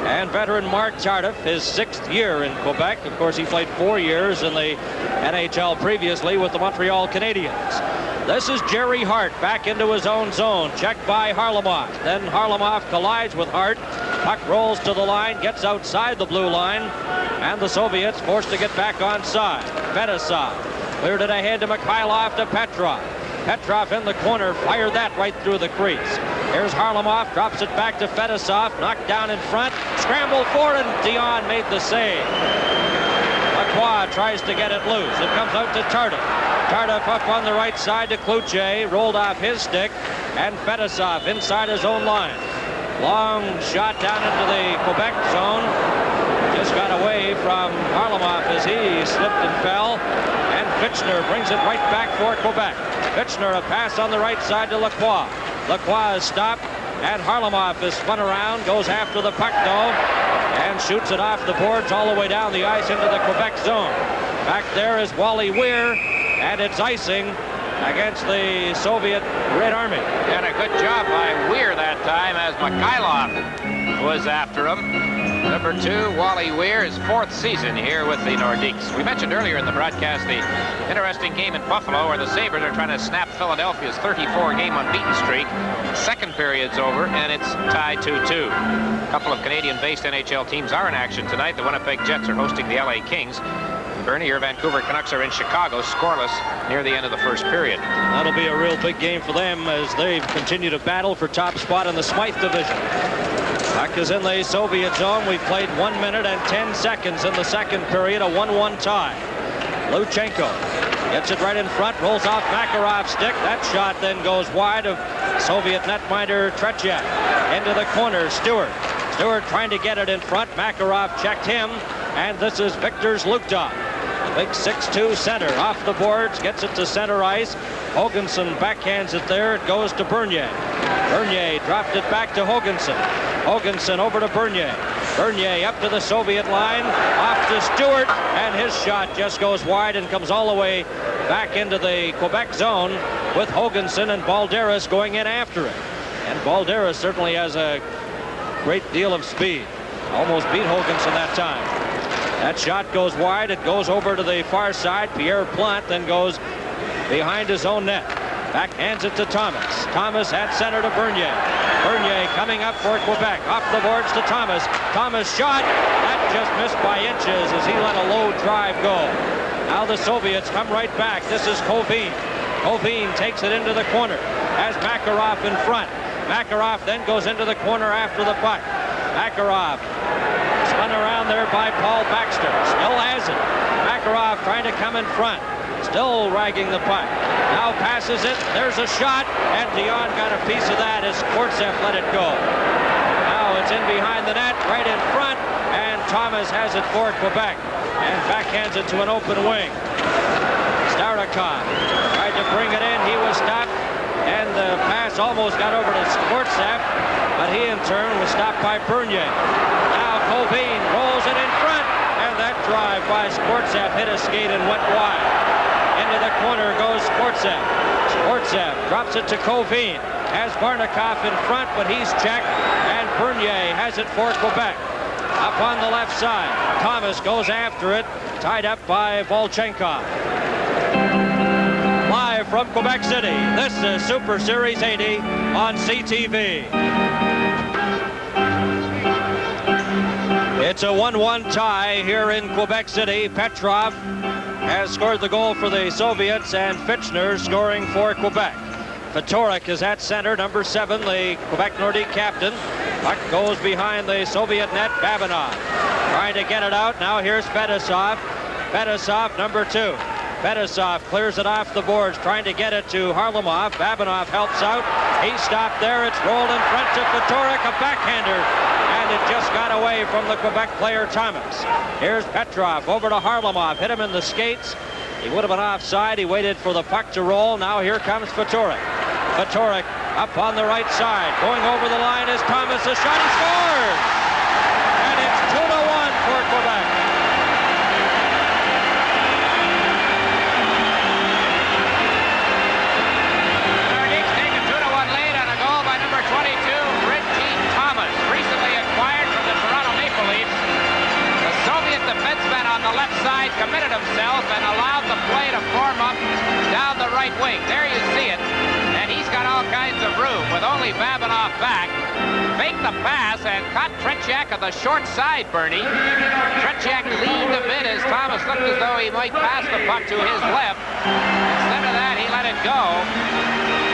And veteran Mark Tardif, his 6th year in Quebec. Of course, he played 4 years in the NHL previously with the Montreal Canadiens. This is Jerry Hart back into his own zone, checked by Harlamov. Then Harlamov collides with Hart. Puck rolls to the line, gets outside the blue line, and the Soviets forced to get back onside. Fedosov cleared it ahead to Mikhailov to Petrov. Petrov in the corner, fired that right through the crease. Here's Harlamov, drops it back to Fedosov, knocked down in front, scrambled for it, and Dion made the save. Lacroix tries to get it loose. It comes out to Tardif. Tardif up on the right side to Clutye, rolled off his stick, and Fedosov inside his own line. Long shot down into the Quebec zone. Just got away from Harlamov as he slipped and fell. And Fitchner brings it right back for Quebec. Fitchner, a pass on the right side to Lacroix. Lacroix is stopped, and Harlamov is spun around, goes after the puck though, and shoots it off the boards all the way down the ice into the Quebec zone. Back there is Wally Weir, and it's icing against the Soviet Red Army. And a good job by Weir that time as Mikhailov was after him. Number 2, Wally Weir, his 4th season here with the Nordiques. We mentioned earlier in the broadcast the interesting game in Buffalo where the Sabres are trying to snap Philadelphia's 34-game unbeaten streak. Second period's over, and it's tied 2-2. A couple of Canadian-based NHL teams are in action tonight. The Winnipeg Jets are hosting the LA Kings. Bernie, your Vancouver Canucks are in Chicago, scoreless near the end of the first period. That'll be a real big game for them as they continue to battle for top spot in the Smythe division. Puck is in the Soviet zone. We've played 1 minute and 10 seconds in the second period, a 1-1 tie. Luchenko gets it right in front, rolls off Makarov's stick. That shot then goes wide of Soviet netminder Tretiak. Into the corner, Stewart. Stewart trying to get it in front. Makarov checked him, and this is Viktor Zlukov. Big 6'2" center off the boards, gets it to center ice. Hogансson backhands it there. It goes to Bernier. Bernier dropped it back to Hogансson. Hogансson over to Bernier. Bernier up to the Soviet line, off to Stewart, and his shot just goes wide and comes all the way back into the Quebec zone with Hogансson and Balderas going in after it. And Balderas certainly has a great deal of speed. Almost beat Hogансson that time. That shot goes wide. It goes over to the far side. Pierre Plante then goes behind his own net. Backhands it to Thomas. Thomas at center to Bernier. Bernier coming up for Quebec. Off the boards to Thomas. Thomas shot. That just missed by inches as he let a low drive go. Now the Soviets come right back. This is Kovin. Kovin takes it into the corner. Has Makarov in front. Makarov then goes into the corner after the puck. Makarov spun around there by Paul Bacster. Still has it. Makarov trying to come in front. Still ragging the puck. Now passes it. There's a shot. And Dion got a piece of that as Kortsev let it go. Now it's in behind the net, right in front. And Thomas has it for Quebec. And backhands it to an open wing. Starikov tried to bring it in. He was stopped. And the pass almost got over to Kortsev. But he in turn was stopped by Bernier. Now Kovin rolls it in front. And that drive by Kortsev hit a skate and went wide. Into the corner goes Kortsev. Kortsev drops it to Kovin. Has Barnikov in front, but he's checked. And Bernier has it for Quebec. Up on the left side. Thomas goes after it. Tied up by Volchenkov. Live from Quebec City, this is Super Series 80 on CTV. It's a 1-1 tie here in Quebec City. Petrov has scored the goal for the Soviets and Fitchner scoring for Quebec. Ftorek is at center, number 7, the Quebec Nordiques captain. Puck goes behind the Soviet net. Babinov trying to get it out. Now here's Fedosov. Fedosov, number 2. Fedosov clears it off the boards, trying to get it to Harlamov. Babinov helps out. He stopped there. It's rolled in front to Ftorek, a backhander. And it just got away from the Quebec player Thomas. Here's Petrov over to Harlamov. Hit him in the skates. He would have been offside. He waited for the puck to roll. Now here comes Ftorek. Ftorek up on the right side. Going over the line is Thomas. A shot. He scores! And it's 2-1 for Quebec. Nordiques take a 2-1 lead on a goal by number 22, Richie Thomas, recently acquired from the Toronto Maple Leafs. The Soviet defenseman on the left side committed himself and allowed the play to form up down the right wing. There you see it. And he's got all kinds of room with only Babinov back. Faked the pass and caught Tretiak on the short side, Bernie. Tretiak leaned a bit as Thomas looked as though he might pass the puck to his left. Instead of that, he let it go.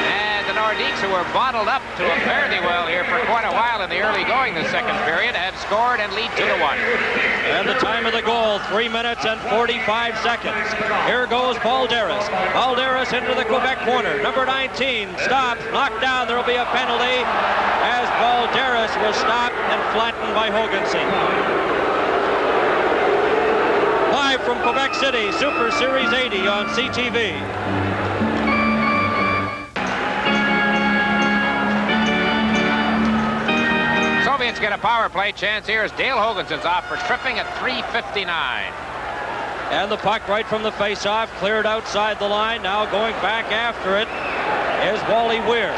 And the Nordiques, who were bottled up to a fairly well here for quite a while in the early going the second period, have scored and lead 2-1. And the time of the goal, 3 minutes and 45 seconds. Here goes Balderas. Balderas into the Quebec corner. Number 19 stops, knocked down. There will be a penalty as Balderas was stopped and flattened by Hogансson. Live from Quebec City, Super Series 80 on CTV. Soviets get a power play chance here as Dale Hogansson's off for tripping at 3:59. And the puck right from the face-off, cleared outside the line. Now going back after it is Wally Weir.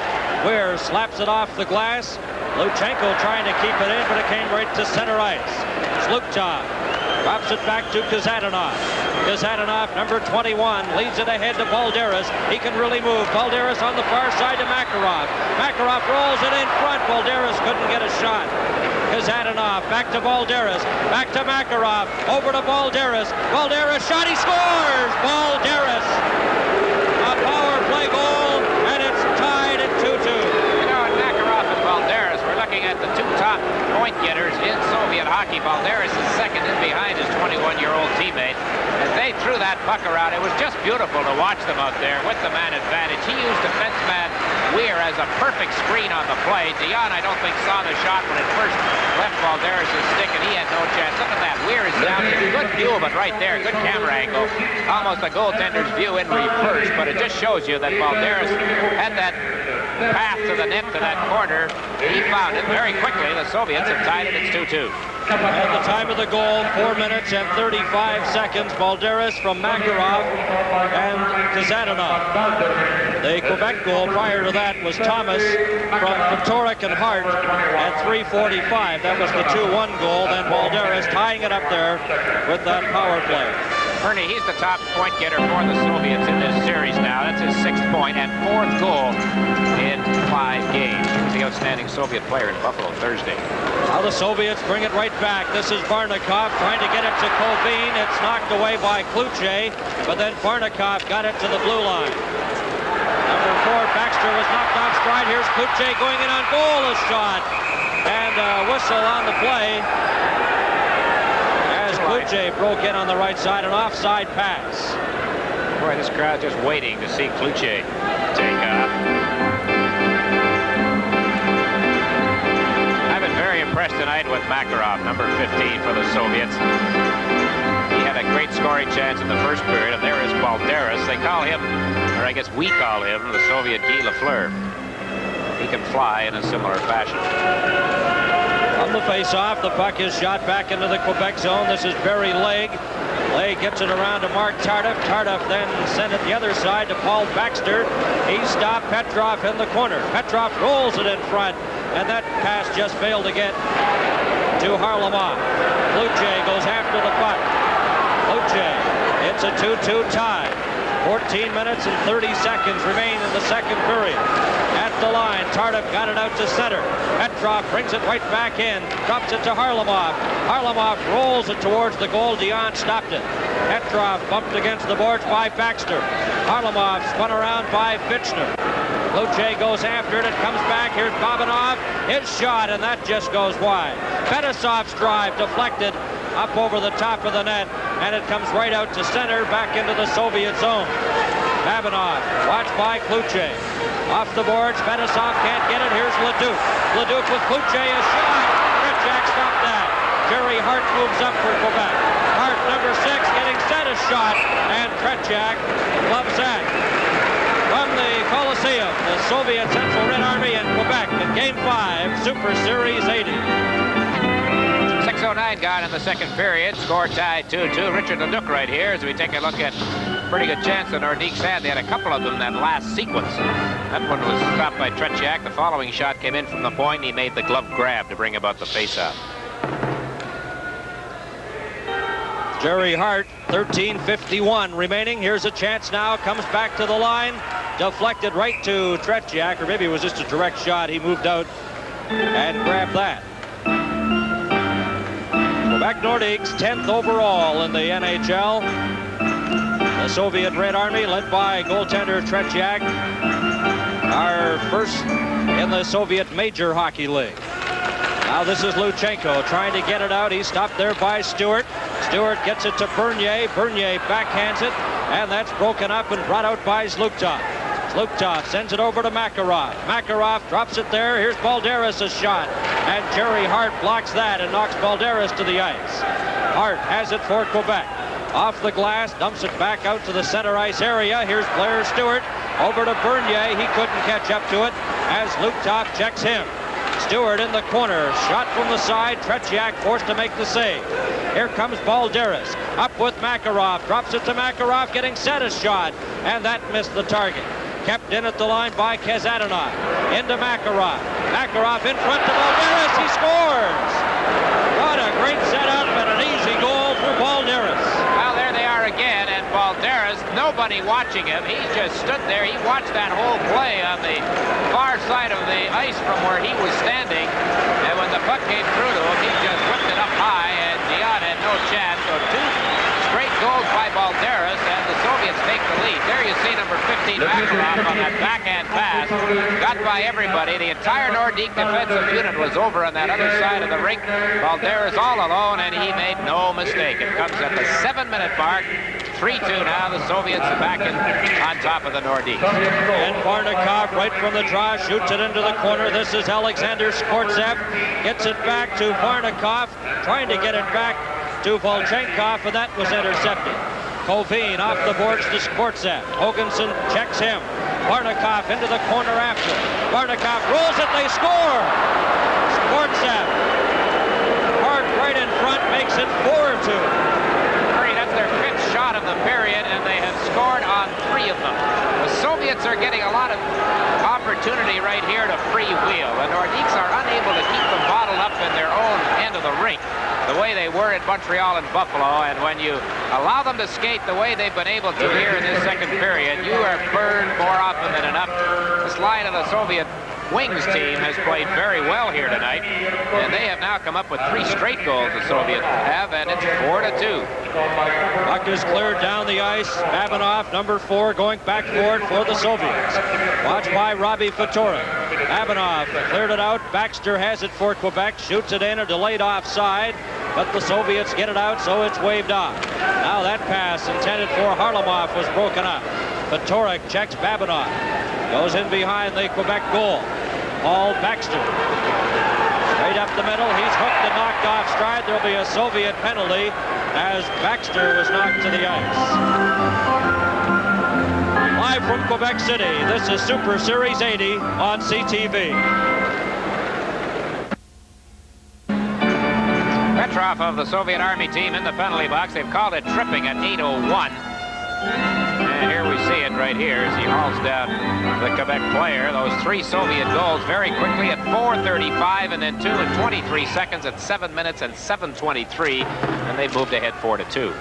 Weir slaps it off the glass. Luchenko trying to keep it in, but it came right to center ice. Slukov drops it back to Kazadanov. Kazadanov, number 21, leads it ahead to Balderas. He can really move. Balderas on the far side to Makarov. Makarov rolls it in front. Balderas couldn't get a shot. Kazadanov back to Balderas. Back to Makarov. Over to Balderas. Balderas shot. He scores! Balderas. A power play goal, and it's tied at 2-2. You know, in Makarov and Balderas, we're looking at the two top point getters in Soviet hockey. Balderas is second in behind his 21-year-old teammate. As they threw that puck around, it was just beautiful to watch them out there with the man advantage. He used defenseman Weir as a perfect screen on the play. Dion, I don't think, saw the shot when it first left Balderas' stick, and he had no chance. Look at that. Weir is down there. Good view of it right there. Good camera angle. Almost a goaltender's view in reverse, but it just shows you that Balderas had that path to the net to that corner. He found it very quickly. The Soviets have tied it. It's 2-2. At the time of the goal, 4 minutes and 35 seconds. Balderas from Makarov and Kazadanov. The Quebec goal prior to that was Thomas from Ftorek and Hart at 3:45. That was the 2-1 goal. Then Balderas tying it up there with that power play. Bernie, he's the top point getter for the Soviets in this series now. That's his 6th point and 4th goal in 5 games. He's the outstanding Soviet player in Buffalo Thursday. Now the Soviets bring it right back. This is Varnikov trying to get it to Kovin. It's knocked away by Klutye, but then Varnikov got it to the blue line. Number 4, Bacster was knocked off stride. Here's Klutye going in on goal. A shot and a whistle on the play as Klutye broke in on the right side. An offside pass. Boy, this crowd just waiting to see Klutye take off. I've been very impressed tonight with Makarov, number 15 for the Soviets. He had a great scoring chance in the first period, and there is Balderas. They call him, or I guess we call him, the Soviet Guy Lafleur. He can fly in a similar fashion. On the face-off, the puck is shot back into the Quebec zone. This is Barry Legg. Legg gets it around to Mark Tardif. Tardif then sent it the other side to Paul Baxter. He stopped Petrov in the corner. Petrov rolls it in front, and that pass just failed to get to Harlamov. Klutye goes after the puck. Klutye, it's a 2-2 tie. 14 minutes and 30 seconds remain in the second period. At the line, Tardif got it out to center. Petrov brings it right back in, drops it to Harlamov. Harlamov rolls it towards the goal. Dion stopped it. Petrov bumped against the boards by Baxter. Harlamov spun around by Fitchner. Klutye goes after it. It comes back. Here's Bobanov. His shot, and that just goes wide. Fetisov's drive deflected up over the top of the net, and it comes right out to center, back into the Soviet zone. Babanov, watched by Klutye. Off the boards, Fetisov can't get it. Here's Leduc. Leduc with Klutye, a shot. Tretiak stopped that. Jerry Hart moves up for Quebec. Hart, number 6, getting set a shot, and Tretiak gloves that. From the Coliseum, the Soviet Central Red Army in Quebec in Game 5, Super Series 80. 6:09 gone in the second period. Score tied 2-2. Richard Leduc right here as we take a look at pretty good chance the Nordiques had. They had a couple of them that last sequence. That one was stopped by Tretiak. The following shot came in from the point. He made the glove grab to bring about the faceoff. Jerry Hart, 13:51 remaining. Here's a chance now. Comes back to the line. Deflected right to Tretiak, or maybe it was just a direct shot. He moved out and grabbed that. Quebec Nordiques, 10th overall in the NHL. The Soviet Red Army, led by goaltender Tretiak, are first in the Soviet Major Hockey League. Now this is Luchenko trying to get it out. He's stopped there by Stewart. Stewart gets it to Bernier. Bernier backhands it, and that's broken up and brought out by Zluktov. Zluktov sends it over to Makarov. Makarov drops it there. Here's Balderas' a shot, and Jerry Hart blocks that and knocks Balderas to the ice. Hart has it for Quebec. Off the glass, dumps it back out to the center ice area. Here's Blair Stewart over to Bernier. He couldn't catch up to it as Zluktov checks him. Stewart in the corner, shot from the side. Tretiak forced to make the save. Here comes Balderas, up with Makarov, drops it to Makarov, getting set a shot, and that missed the target. Kept in at the line by Kazadanov, into Makarov. Makarov in front to Balderas, he scores! What a great setup and an easy goal for Balderas. Well, there they are again, and Balderas, nobody watching him. He just stood there. He watched that whole play on the far side of the ice from where he was standing, and when the puck came through to him, he just whipped it up high, and Dion had no chance. So 2 straight goals by Balderas, and the Soviets take the lead. There you see number 15 Makarov on that backhand pass. Got by everybody. The entire Nordique defensive unit was over on that other side of the rink. Balderas all alone, and he made no mistake. It comes at the 7-minute mark. 3-2 now. The Soviets are back on top of the Nordiques. And Varnikov right from the draw shoots it into the corner. This is Alexander Skvortsev. Gets it back to Varnikov. Trying to get it back to Volchenkov, and that was intercepted. Kovin off the boards to Skvortsev. Hogансson checks him. Varnikov into the corner after. Varnikov rolls it. They score! Skvortsev. Hart right in front makes it 4-2. That's their 5th shot of the period, and they have scored on 3 of them. The Soviets are getting a lot of opportunity right here to freewheel. The Nordiques are unable to keep them bottled up in their own end of the rink the way way they were in Montreal and Buffalo, and when you allow them to skate the way they've been able to here in this second period, you are burned more often than enough. This line of the Soviet Wings team has played very well here tonight, and they have now come up with 3 straight goals, the Soviets have, and it's 4-2. Puck is cleared down the ice. Babinov, number 4, going back forward for the Soviets. Watched by Robbie Ftorek. Babinov cleared it out. Bacster has it for Quebec, shoots it in, a delayed offside, but the Soviets get it out, so it's waved off. Now that pass intended for Harlamov was broken up. Ftorek checks Babinov. Goes in behind the Quebec goal. Paul Bacster. Straight up the middle. He's hooked and knocked off stride. There'll be a Soviet penalty as Baxter was knocked to the ice. Live from Quebec City, this is Super Series 80 on CTV. Petrov of the Soviet Army team in the penalty box. They've called it tripping at 8:01. And here we see it right here as he hauls down the Quebec player. Those 3 Soviet goals very quickly at 4:35 and then 2 in 23 seconds at 7 minutes and 7:23. And they've moved ahead 4-2.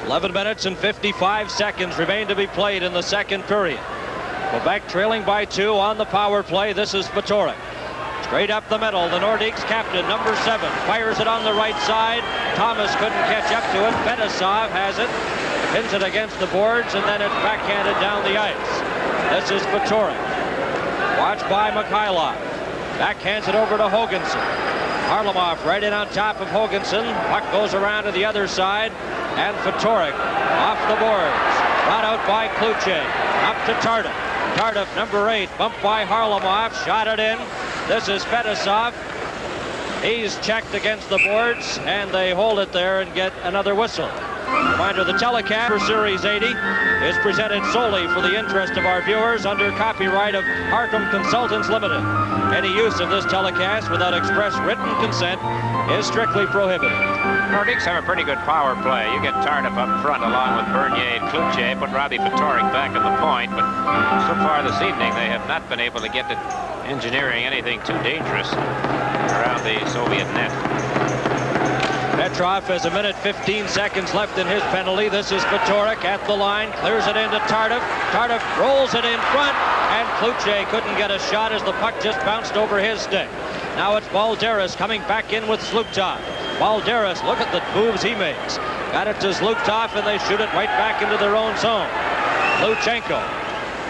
11 minutes and 55 seconds remain to be played in the second period. Quebec trailing by 2 on the power play. This is Ftorek. Straight up the middle, the Nordiques captain, number 7, fires it on the right side. Thomas couldn't catch up to it. Fetisov has it, pins it against the boards, and then it's backhanded down the ice. This is Ftorek. Watched by Mikhailov. Backhands it over to Hogансson. Harlamov right in on top of Hogансson. Puck goes around to the other side, and Ftorek off the boards. Brought out by Klutye. Up to Tardif. Tardif, number 8, bumped by Harlamov, shot it in. This is Fetisov. He's checked against the boards, and they hold it there and get another whistle. Reminder, the telecast for Series 80 is presented solely for the interest of our viewers under copyright of Harcum Consultants Limited. Any use of this telecast without express written consent is strictly prohibited. Nordiques have a pretty good power play. You get Tardif up front along with Bernier and Klutye, put Robbie Ftorek back at the point, but so far this evening they have not been able to get to engineering anything too dangerous around the Soviet net. Petrov has 1:15 left in his penalty. This is Ftorek at the line, clears it into Tardif. Tardif rolls it in front, and Klutye couldn't get a shot as the puck just bounced over his stick. Now it's Balderas coming back in with Zlutov. Balderas, look at the moves he makes. Got it to Zlutov, and they shoot it right back into their own zone. Luchenko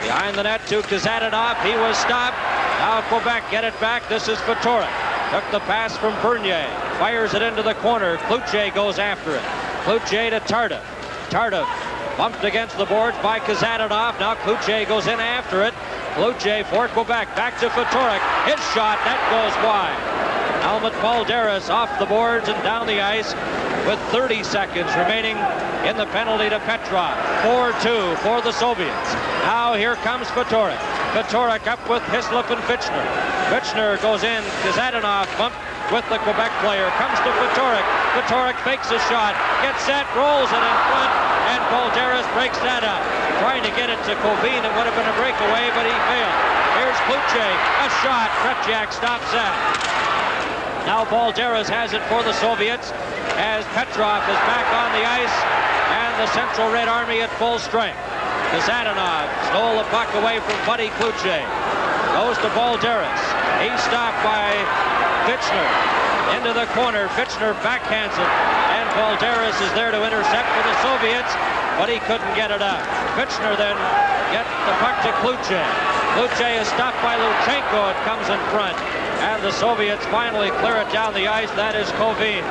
behind the net to Kazanov. He was stopped. Now Quebec get it back. This is Ftorek. Took the pass from Bernier. Fires it into the corner. Klutye goes after it. Klutye to Tardif. Tardif bumped against the boards by Kazanov. Now Klutye goes in after it. Klutye for Quebec. Back to Ftorek. His shot. That goes wide. Helmut Balderas off the boards and down the ice with 30 seconds remaining in the penalty to Petrov. 4-2 for the Soviets. Now here comes Ftorek. Ftorek up with Hислop and Fitchner. Fitchner goes in. Kazanov bumped with the Quebec player. Comes to Ftorek. Ftorek fakes a shot. Gets set. Rolls it in front. And Balderas breaks that up. Trying to get it to Kovin. It would have been a breakaway, but he failed. Here's Klutye. A shot. Tretiak stops that. Now Balderas has it for the Soviets as Petrov is back on the ice and the Central Red Army at full strength. Kazanov stole the puck away from Buddy Klutye. Goes to Balderas. He's stopped by Fitchner. Into the corner. Fitchner backhands it. And Balderas is there to intercept for the Soviets, but he couldn't get it out. Fitchner then gets the puck to Klutye. Klutye is stopped by Luchenko. It comes in front. And the Soviets finally clear it down the ice. That is Kovin.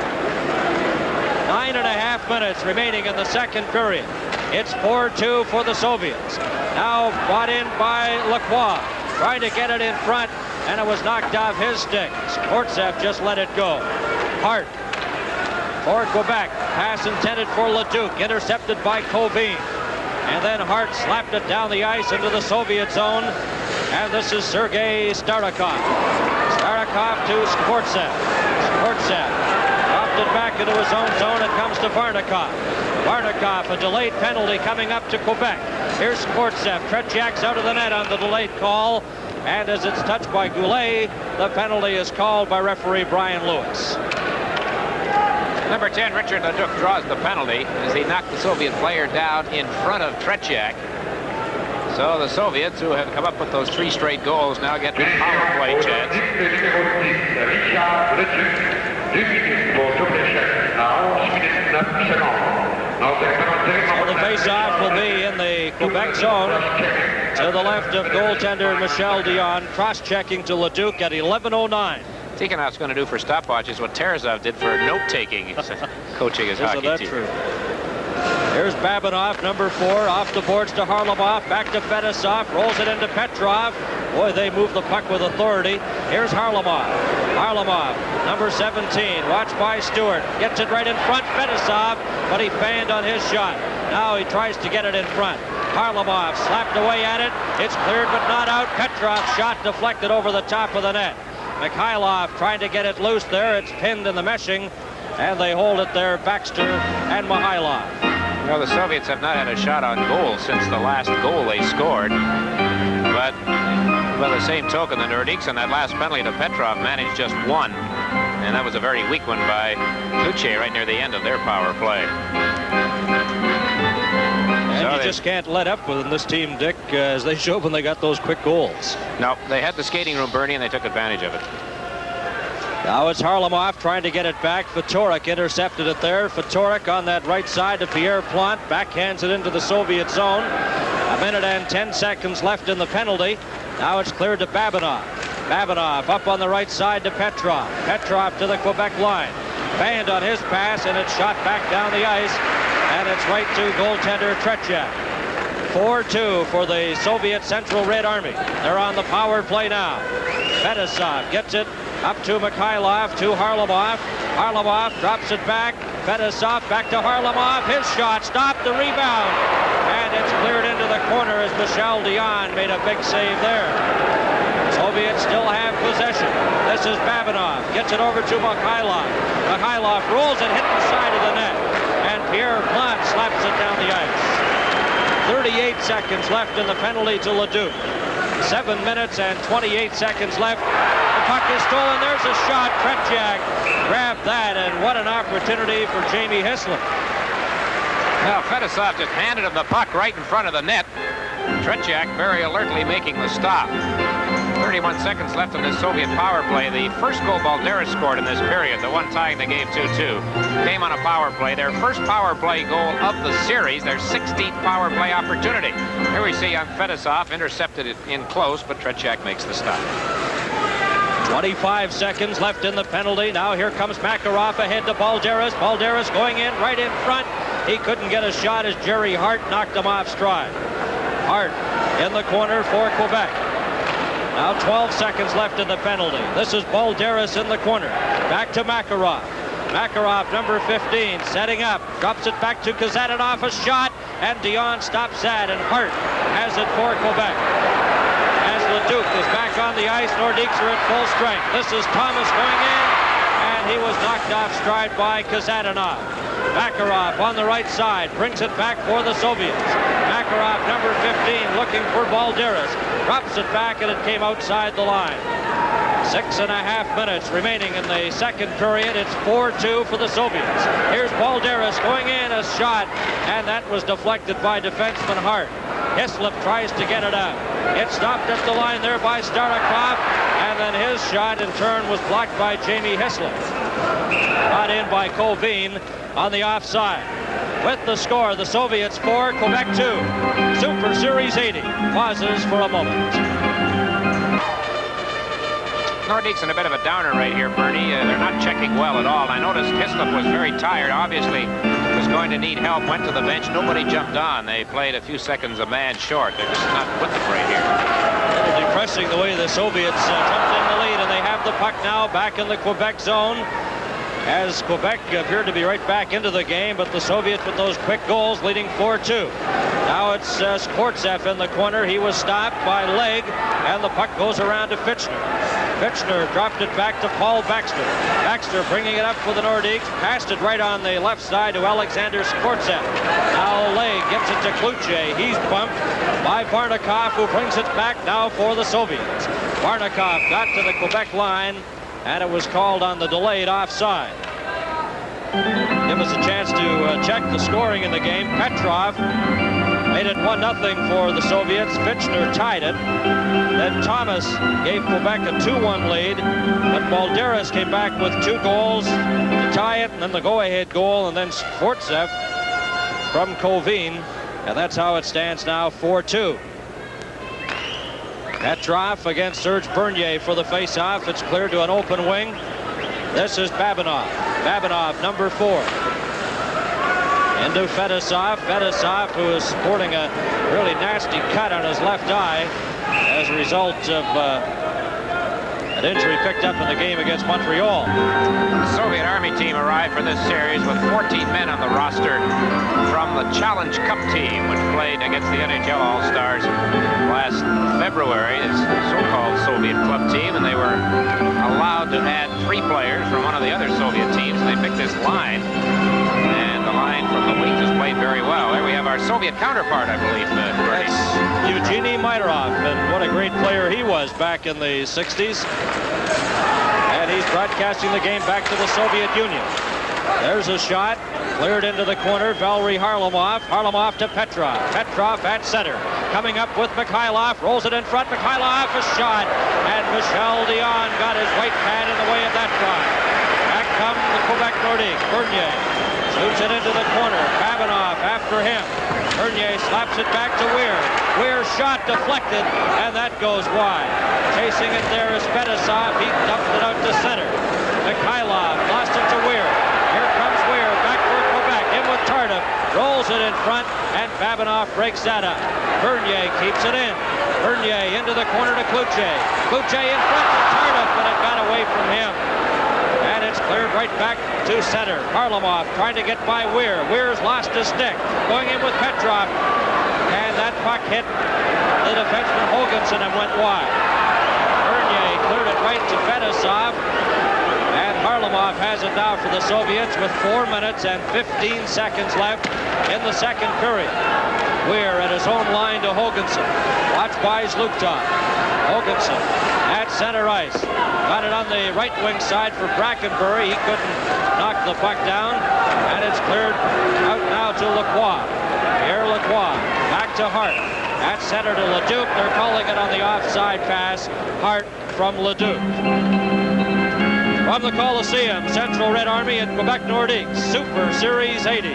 9.5 minutes remaining in the second period. It's 4-2 for the Soviets. Now brought in by Lacroix. Trying to get it in front, and it was knocked off his stick. Sportsev just let it go. Hart for Quebec. Pass intended for Leduc. Intercepted by Kovin. And then Hart slapped it down the ice into the Soviet zone. And this is Sergei Starikov. Starikov to Sportsev. Sportsev dropped it back into his own zone. It comes to Varnikov. Varnikov, a delayed penalty coming up to Quebec. Here's Sportsev. Tretiak's out of the net on the delayed call. And as it's touched by Goulet, the penalty is called by referee Brian Lewis. Number 10, Richard Leduc, draws the penalty as he knocked the Soviet player down in front of Tretiak. So the Soviets, who have come up with those 3 straight goals, now get the power play chance. So the face-off will be in the Quebec zone to the left of goaltender Michel Dion, cross-checking to Leduc at 11:09. Tikhonov's going to do for stopwatches what Terezov did for note-taking, coaching his hockey Isn't that team. true? Here's Babinov, number 4, off the boards to Harlamov, back to Fedosov, rolls it into Petrov. Boy, they move the puck with authority. Here's Harlamov. Harlamov, number 17, watched by Stewart, gets it right in front, Fedosov, but he fanned on his shot. Now he tries to get it in front. Harlamov slapped away at it. It's cleared but not out. Petrov's shot deflected over the top of the net. Mikhailov trying to get it loose there. It's pinned in the meshing, and they hold it there, Bacster and Mikhailov. Well, the Soviets have not had a shot on goal since the last goal they scored. But by the same token, the Nordiques on that last penalty to Petrov managed just 1. And that was a very weak one by Klutche right near the end of their power play. And so you just can't let up with this team, Dick, as they showed when they got those quick goals. No, they had the skating room, Bernie, and they took advantage of it. Now it's Harlamov trying to get it back. Ftorek intercepted it there. Ftorek on that right side to Pierre Plante. Backhands it into the Soviet zone. 1 minute and 10 seconds left in the penalty. Now it's cleared to Babinov. Babinov up on the right side to Petrov. Petrov to the Quebec line. Banned on his pass, and it's shot back down the ice. And it's right to goaltender Tretiak. 4-2 for the Soviet Central Red Army. They're on the power play now. Fedosov gets it up to Mikhailov, to Harlamov. Harlamov drops it back. Fedosov back to Harlamov. His shot stopped, the rebound. And it's cleared into the corner as Michel Dion made a big save there. Soviets still have possession. This is Babinov. Gets it over to Mikhailov. Mikhailov rolls it, hit the side of the net. And Pierre Plante slaps it down the ice. 38 seconds left in the penalty to Leduc. 7 minutes and 28 seconds left. The puck is stolen. There's a shot. Tretiak grabbed that, and what an opportunity for Jamie Hислop. Now, Fedosov just handed him the puck right in front of the net. Tretiak very alertly making the stop. 31 seconds left in this Soviet power play. The first goal Balderas scored in this period, the one tying the game 2-2, came on a power play. Their first power play goal of the series, their 16th power play opportunity. Here we see Fedosov intercepted it in close, but Tretiak makes the stop. 25 seconds left in the penalty. Now here comes Makarov ahead to Balderas. Balderas going in right in front. He couldn't get a shot as Jerry Hart knocked him off stride. Hart in the corner for Quebec. Now 12 seconds left in the penalty. This is Balderas in the corner. Back to Makarov. Makarov, number 15, setting up. Drops it back to Kazadanov. A shot, and Dion stops that, and Hart has it for Quebec. As Leduc is back on the ice, Nordiques are at full strength. This is Thomas going in, and he was knocked off stride by Kazadanov. Makarov on the right side brings it back for the Soviets. Makarov, number 15, looking for Balderas. Drops it back, and it came outside the line. 6.5 minutes remaining in the second period. It's 4-2 for the Soviets. Here's Balderas going in, a shot, and that was deflected by defenseman Hart. Hислop tries to get it out. It stopped at the line there by Starikov, and then his shot in turn was blocked by Jamie Hислop. Brought in by Colvin on the offside. With the score, the Soviets 4, Quebec 2. Super Series 80 pauses for a moment. Nordiques in a bit of a downer right here, Bernie. They're not checking well at all. I noticed Hислop was very tired. Obviously was going to need help. Went to the bench. Nobody jumped on. They played a few seconds a man short. They're just not with it right here. A little depressing the way the Soviets jumped in the lead, and they have the puck now back in the Quebec zone. As Quebec appeared to be right back into the game, but the Soviets with those quick goals leading 4-2. Now it's Skvortsov in the corner. He was stopped by Legg, and the puck goes around to Fitchner. Fitchner dropped it back to Paul Bacster. Bacster bringing it up for the Nordiques. Passed it right on the left side to Alexander Skvortsov. Now Legg gives it to Klutje. He's bumped by Barnikov, who brings it back now for the Soviets. Barnikov got to the Quebec line, and it was called on the delayed offside. Give us a chance to check the scoring in the game. Petrov made it 1-0 for the Soviets. Fitchner tied it. Then Thomas gave Quebec a 2-1 lead, but Balderas came back with 2 goals to tie it, and then the go-ahead goal, and then Skvortsov from Kovin, and that's how it stands now, 4-2. Petrov against Serge Bernier for the face-off. It's cleared to an open wing. This is Babinov. Babinov, number 4. Into Fedosov. Fedosov, who is sporting a really nasty cut on his left eye as a result of an injury picked up in the game against Montreal. The Soviet Army team arrived for this series with 14 men on the roster from the Challenge Cup team, which played against the NHL All-Stars last February. It's the so-called Soviet club team, and they were allowed to add 3 players from one of the other Soviet teams, and they picked this line. And the line from the wings has played very well. There we have our Soviet counterpart, I believe. That's Eugenie Maidorov, and what a great player he was back in the 60s. And he's broadcasting the game back to the Soviet Union. There's a shot, cleared into the corner. Valery Harlamov. Harlamov to Petrov. Petrov at center. Coming up with Mikhailov. Rolls it in front. Mikhailov, a shot. And Michel Dion got his white pad in the way of that try. Back come the Quebek Nordiques. Bernier shoots it into the corner. Babinov after him. Bernier slaps it back to Weir. Weir's shot deflected, and that goes wide. Chasing it there is Fedosov. He dumped it out to center. Mikhailov lost it to Weir. Here comes Weir, back for Quebec, in with Tardif, rolls it in front, and Babinov breaks that up. Bernier keeps it in. Bernier into the corner to Klutje. Klutje in front to Tardif, but it got away from him. And it's cleared right back to center. Harlamov trying to get by Weir. Weir's lost his stick. Going in with Petrov. And that puck hit the defenseman Hogансson and went wide. Bernier cleared it right to Fedosov. And Harlamov has it now for the Soviets with 4 minutes and 15 seconds left in the second period. Weir at his own line to Hogансson. Watched by Zlukov. Hogансson at center ice. Got it on the right wing side for Brackenbury. He couldn't knock the puck down. And it's cleared out now to Lacroix. Pierre Lacroix back to Hart. At center to Leduc. They're calling it on the offside pass. Hart from Leduc. From the Coliseum, Central Red Army and Quebec Nordiques, Super Series 80.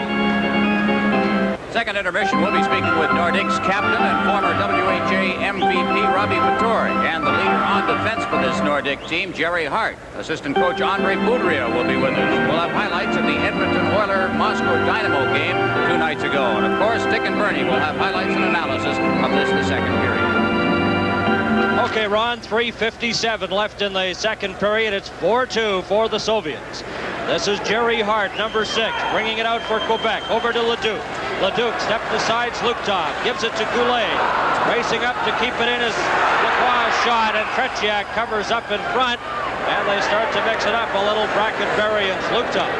Second intermission, we'll be speaking with Nordiques captain and former WHA MVP Robbie Ftorek, and the leader on defense for this Nordique team, Jerry Hart. Assistant coach Andre Boudria will be with us. We'll have highlights of the Edmonton Oilers Moscow Dynamo game 2 nights ago. And of course, Dick and Bernie will have highlights and analysis of this, the second period. Okay, Ron, 3:57 left in the second period. It's 4-2 for the Soviets. This is Jerry Hart, number 6, bringing it out for Quebec. Over to Leduc. Leduc stepped aside Zlukov, gives it to Goulet. Racing up to keep it in is Lacroix shot, and Tretiak covers up in front, and they start to mix it up a little. Brackenbury and Zlukov.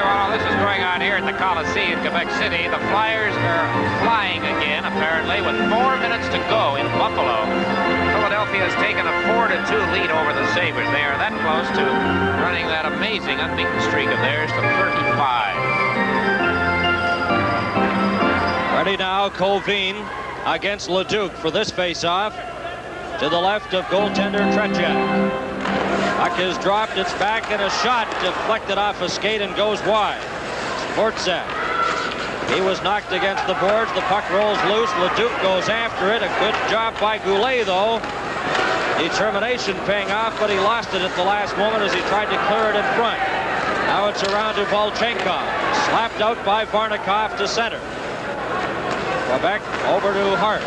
While this is going on here at the Coliseum in Quebec City, the Flyers are flying again, apparently, with 4 minutes to go in Buffalo. Philadelphia has taken a 4-2 lead over the Sabres. They are that close to running that amazing unbeaten streak of theirs to 35. Ready now, Kovin against Leduc for this face-off. To the left of goaltender Tretiak. Puck is dropped, it's back, and a shot deflected off a skate and goes wide. Skvortsov. He was knocked against the boards. The puck rolls loose. Leduc goes after it. A good job by Goulet, though. Determination paying off, but he lost it at the last moment as he tried to clear it in front. Now it's around to Volchenkov. Slapped out by Varnikov to center. Quebec over to Hart.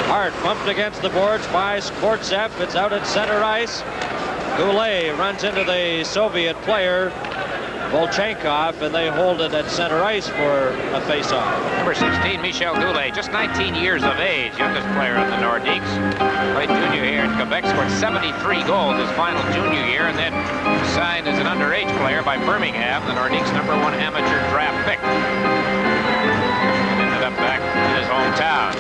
Hart bumped against the boards by Skvortsov. It's out at center ice. Goulet runs into the Soviet player Volchenkov, and they hold it at center ice for a face-off. Number 16, Michel Goulet, just 19 years of age, youngest player on the Nordiques. Played junior here in Quebec, scored 73 goals his final junior year, and then signed as an underage player by Birmingham, the Nordiques' #1 amateur draft pick. Ended up back in his hometown.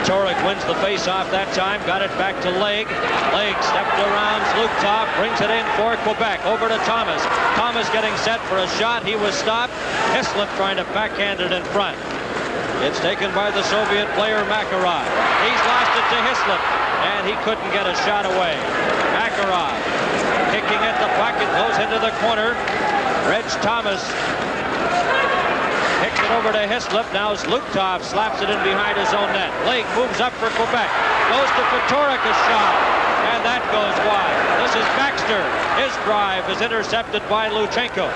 Ftorek wins the face-off that time, got it back to Legg. Legg stepped around Zluktov, brings it in for Quebec, over to Thomas. Thomas getting set for a shot, he was stopped. Hислоп trying to backhand it in front. It's taken by the Soviet player Makarov. He's lost it to Hислop, and he couldn't get a shot away. Makarov kicking at the puck, it goes into the corner. Reg Thomas kicks it over to Hислop. Now Zluktov slaps it in behind his own net. Lake moves up for Quebec. Goes to Ftorek, a shot. And that goes wide. This is Bacster. His drive is intercepted by Luchenko.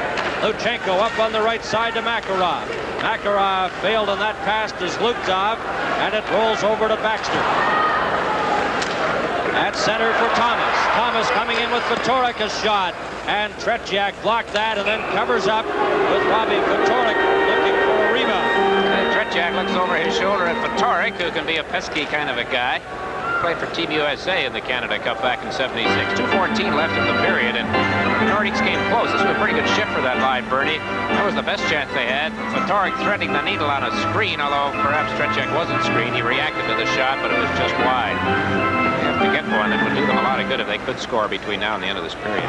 Luchenko up on the right side to Makarov. Makarov failed on that pass to Zluktov, and it rolls over to Bacster. At center for Thomas. Thomas coming in with Ftorek, a shot. And Tretiak blocked that and then covers up with Robbie Ftorek looking for a rebound. And Tretiak looks over his shoulder at Ftorek, who can be a pesky kind of a guy. Played for Team USA in the Canada Cup back in '76. 2:14 left in the period, and the Nordiques came close. This was a pretty good shift for that line, Bernie. That was the best chance they had. Ftorek threading the needle on a screen, although perhaps Tretiak wasn't screened. He reacted to the shot, but it was just wide. They have to get one that would do them a lot of good if they could score between now and the end of this period.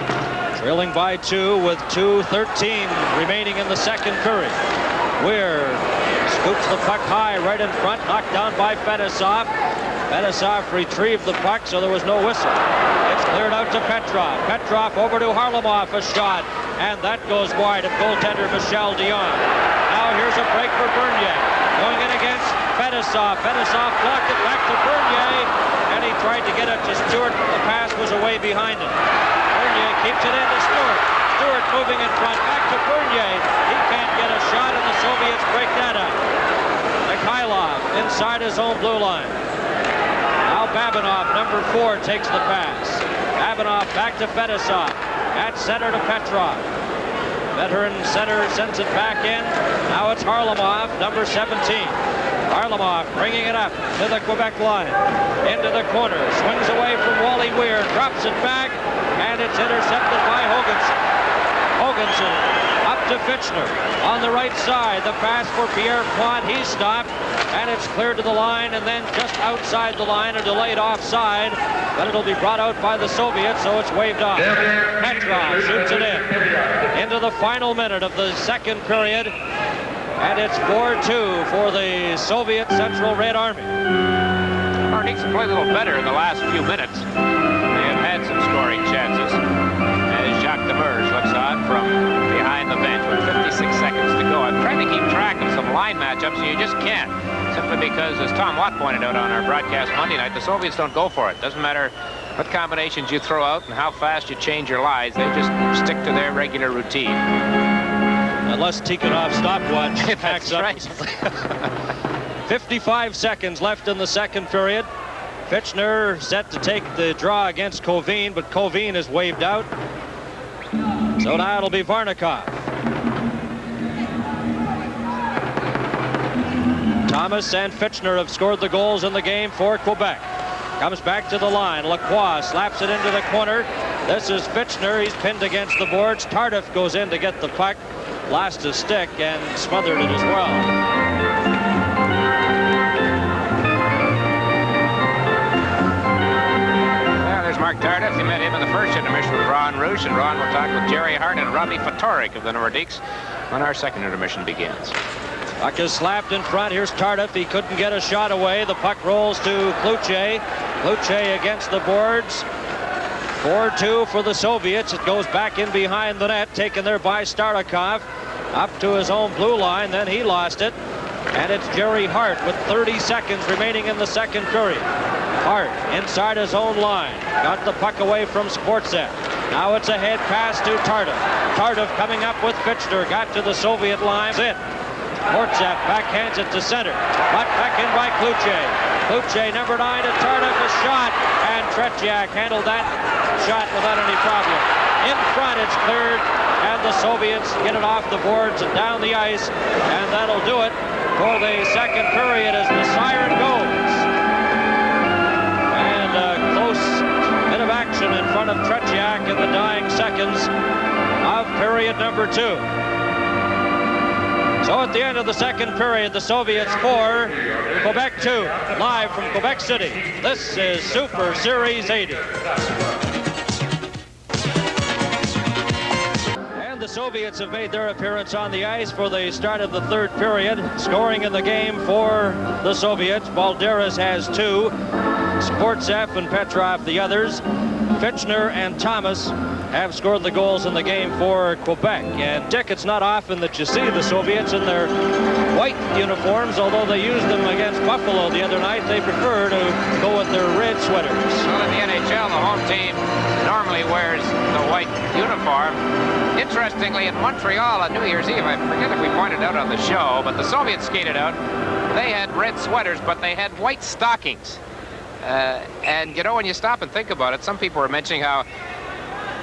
Trailing by 2 with 2:13 remaining in the second period. Weir scoops the puck high right in front, knocked down by Fedosov. Fedosov retrieved the puck, so there was no whistle. It's cleared out to Petrov. Petrov over to Harlamov, a shot, and that goes wide of goaltender Michel Dion. Now here's a break for Bernier. Going in against Fedosov. Fedosov blocked it back to Bernier, and he tried to get it to Stewart, but the pass was away behind him. Bernier keeps it in to Stewart. Stewart moving in front, back to Bernier. He can't get a shot, and the Soviets break that up. Mikhailov inside his own blue line. Now Babinov, number 4, takes the pass. Babinov back to Fedosov. At center to Petrov. Veteran center sends it back in. Now it's Harlamov, number 17. Harlamov bringing it up to the Quebec line. Into the corner. Swings away from Wally Weir. Drops it back. And it's intercepted by Hogансson. Hogансson up to Fitchner. On the right side, the pass for Pierre Pointe. He's stopped. And it's cleared to the line, and then just outside the line, a delayed offside. But it'll be brought out by the Soviets, so it's waved off. Petrov shoots it in. Into the final minute of the second period. And it's 4-2 for the Soviet Central Red Army. Nordiques have played a little better in the last few minutes. They have had some scoring chances. As Jacques Demers looks on from behind the bench with 56 seconds to go. I'm trying to keep track of some line matchups, and you just can't. Simply because, as Tom Watt pointed out on our broadcast Monday night, the Soviets don't go for it. Doesn't matter what combinations you throw out and how fast you change your lines. They just stick to their regular routine. Unless Tikhonov's stopwatch packs That's up. right. 55 seconds left in the second period. Fitchner set to take the draw against Kovin, but Kovin is waved out. So now it'll be Varnikov. Thomas and Fitchner have scored the goals in the game for Quebec. Comes back to the line. Lacroix slaps it into the corner. This is Fitchner. He's pinned against the boards. Tardif goes in to get the puck. Lost his stick and smothered it as well. Well, there's Mark Tardif. We met him in the first intermission with Ron Rouge, and Ron will talk with Jerry Hart and Robbie Ftorek of the Nordiques when our second intermission begins. Puck is slapped in front. Here's Tardif. He couldn't get a shot away. The puck rolls to Klutye. Klutye against the boards. 4-2 for the Soviets. It goes back in behind the net, taken there by Starikov. Up to his own blue line, then he lost it. And it's Jerry Hart with 30 seconds remaining in the second period. Hart inside his own line. Got the puck away from Sportset. Now it's a head pass to Tardif. Tardif coming up with Fitchner. Got to the Soviet lines in. Mortzeff backhands it to center. Brought back in by Klutje. Klutje, number 9, to Tardif, a shot. And Tretiak handled that shot without any problem. In front, it's cleared. And the Soviets get it off the boards and down the ice. And that'll do it for the second period as the siren goes. And a close bit of action in front of Tretiak in the dying seconds of period number 2. So at the end of the second period, the Soviets 4, Quebec 2, live from Quebec City. This is Super Series 80. And the Soviets have made their appearance on the ice for the start of the third period. Scoring in the game for the Soviets, Balderas has 2, Sportsev and Petrov the others. Fitchner and Thomas have scored the goals in the game for Quebec. And Dick, it's not often that you see the Soviets in their white uniforms, although they used them against Buffalo the other night. They prefer to go with their red sweaters. Well, in the NHL, the home team normally wears the white uniform. Interestingly, in Montreal on New Year's Eve, I forget if we pointed out on the show, but the Soviets skated out. They had red sweaters, but they had white stockings. And, you know, when you stop and think about it, some people were mentioning how,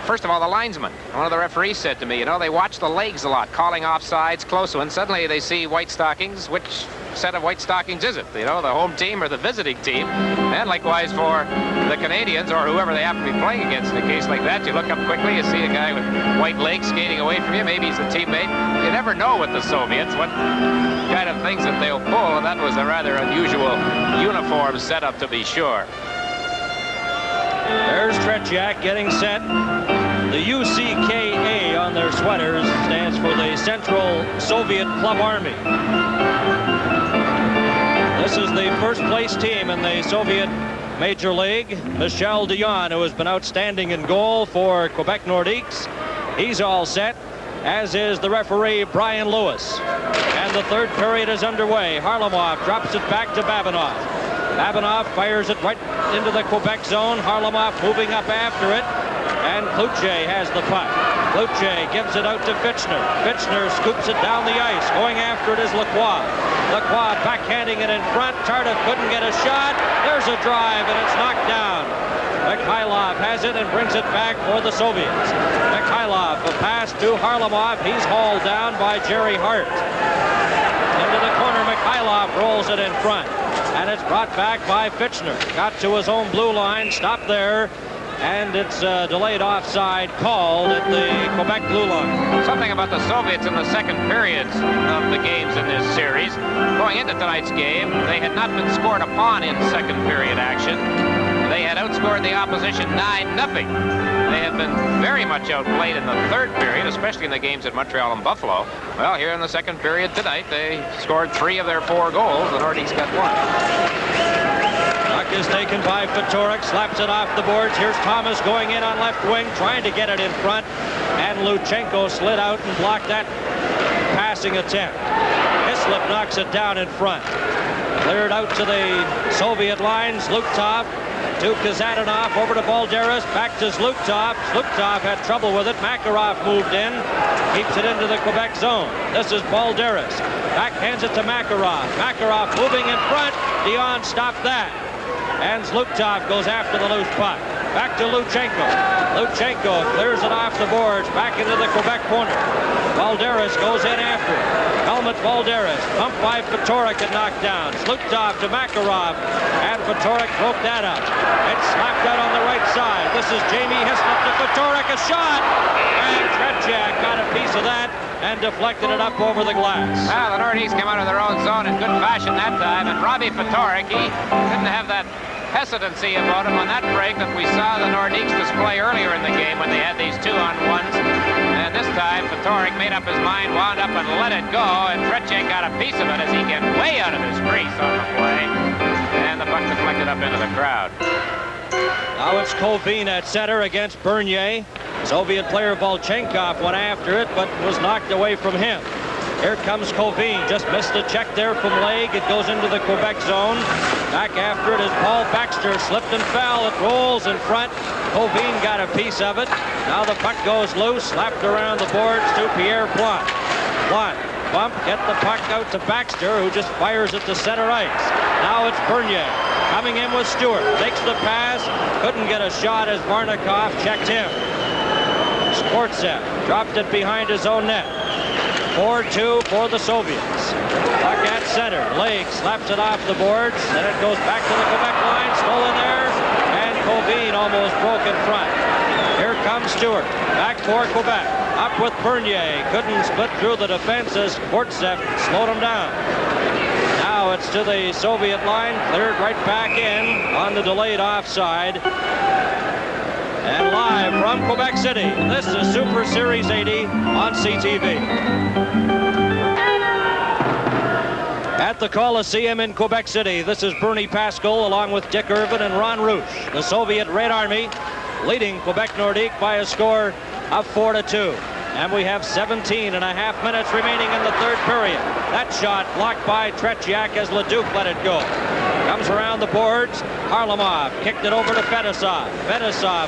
first of all, the linesman, one of the referees said to me, you know, they watch the legs a lot, calling offsides, close ones. Suddenly they see white stockings. Which set of white stockings is it? You know, the home team or the visiting team? And likewise for the Canadians or whoever they happen to be playing against in a case like that. You look up quickly, you see a guy with white legs skating away from you. Maybe he's a teammate. You never know with the Soviets what kind of things that they'll pull, and that was a rather unusual uniform setup to be sure. There's Tretiak getting set. The UCKA on their sweaters stands for the Central Soviet Club Army. This is the first place team in the Soviet Major League. Michel Dion, who has been outstanding in goal for Quebek Nordicks. He's all set, as is the referee Brian Lewis. And the third period is underway. Harlamov drops it back to Babinov. Babinov fires it right into the Quebec zone. Harlamov moving up after it. And Klutje has the puck. Klutje gives it out to Fitchner. Fitchner scoops it down the ice. Going after it is Lacroix. Lacroix backhanding it in front. Tardif couldn't get a shot. There's a drive, and it's knocked down. Mikhailov has it and brings it back for the Soviets. Mikhailov, a pass to Harlamov. He's hauled down by Jerry Hart. Into the corner, Mikhailov rolls it in front. And it's brought back by Fitchner. Got to his own blue line, stopped there. And it's delayed offside called at the Quebec blue line. Something about the Soviets in the second periods of the games in this series. Going into tonight's game, they had not been scored upon in second period action. They had outscored the opposition 9-0. They have been very much outplayed in the third period, especially in the games at Montreal and Buffalo. Well, here in the second period tonight, they scored 3 of their 4 goals. The Nordiques got 1. Puck is taken by Ftorek, slaps it off the boards. Here's Thomas going in on left wing, trying to get it in front. And Luchenko slid out and blocked that passing attempt. Hислop knocks it down in front. Cleared out to the Soviet lines. Luktov to Kazadanov, over to Balderas, back to Zluktov. Zluktov had trouble with it. Makarov moved in, keeps it into the Quebec zone. This is Balderas. Backhands it to Makarov. Makarov moving in front. Dion stopped that. And Zluktov goes after the loose puck. Back to Luchenko. Luchenko clears it off the boards, back into the Quebec corner. Balderas goes in after it. Helmut Balderas, pumped by Ftorek and knocked down. Zluktov to Makarov, and Ftorek broke that up. It's slapped out on the right side. This is Jamie Hислop to Ftorek, a shot! And Tretiak got a piece of that and deflected it up over the glass. Well, the Nordiques came out of their own zone in good fashion that time, and Robbie Ftorek, he didn't have that hesitancy about him on that break that we saw the Nordiques display earlier in the game when they had these 2-on-1s. And this time, Ftorek made up his mind, wound up and let it go, and Tretiak got a piece of it as he get way out of his crease on the play. And the puck deflected up into the crowd. Now it's Kovin at center against Bernier. Soviet player Volchenkov went after it, but was knocked away from him. Here comes Kovin. Just missed a check there from Legg. It goes into the Quebec zone. Back after it is Paul Baxter. Slipped and fell. It rolls in front. Kovin got a piece of it. Now the puck goes loose. Slapped around the boards to Pierre Plante. Plante bump, get the puck out to Bacster, who just fires it to center ice. Now it's Bernier coming in with Stewart. Takes the pass, couldn't get a shot as Varnikoff checked him. Sportsev dropped it behind his own net. 4-2 for the Soviets. Puck at center. Legg slaps it off the boards. Then it goes back to the Quebec line. Stolen there. And Colvin almost broke in front. Here comes Stewart. Back for Quebec. Up with Bernier. Couldn't split through the defense as Sportsev slowed him down. Now it's to the Soviet line. Cleared right back in on the delayed offside. And live from Quebec City, this is Super Series 80 on CTV. At the Coliseum in Quebec City, this is Bernie Pascal along with Dick Irvin and Ron Rouche. The Soviet Red Army leading Quebek Nordiques by a score of 4-2. And we have 17 and a half minutes remaining in the third period. That shot blocked by Tretiak as Leduc let it go. Comes around the boards. Harlamov kicked it over to Fedosov. Fedosov,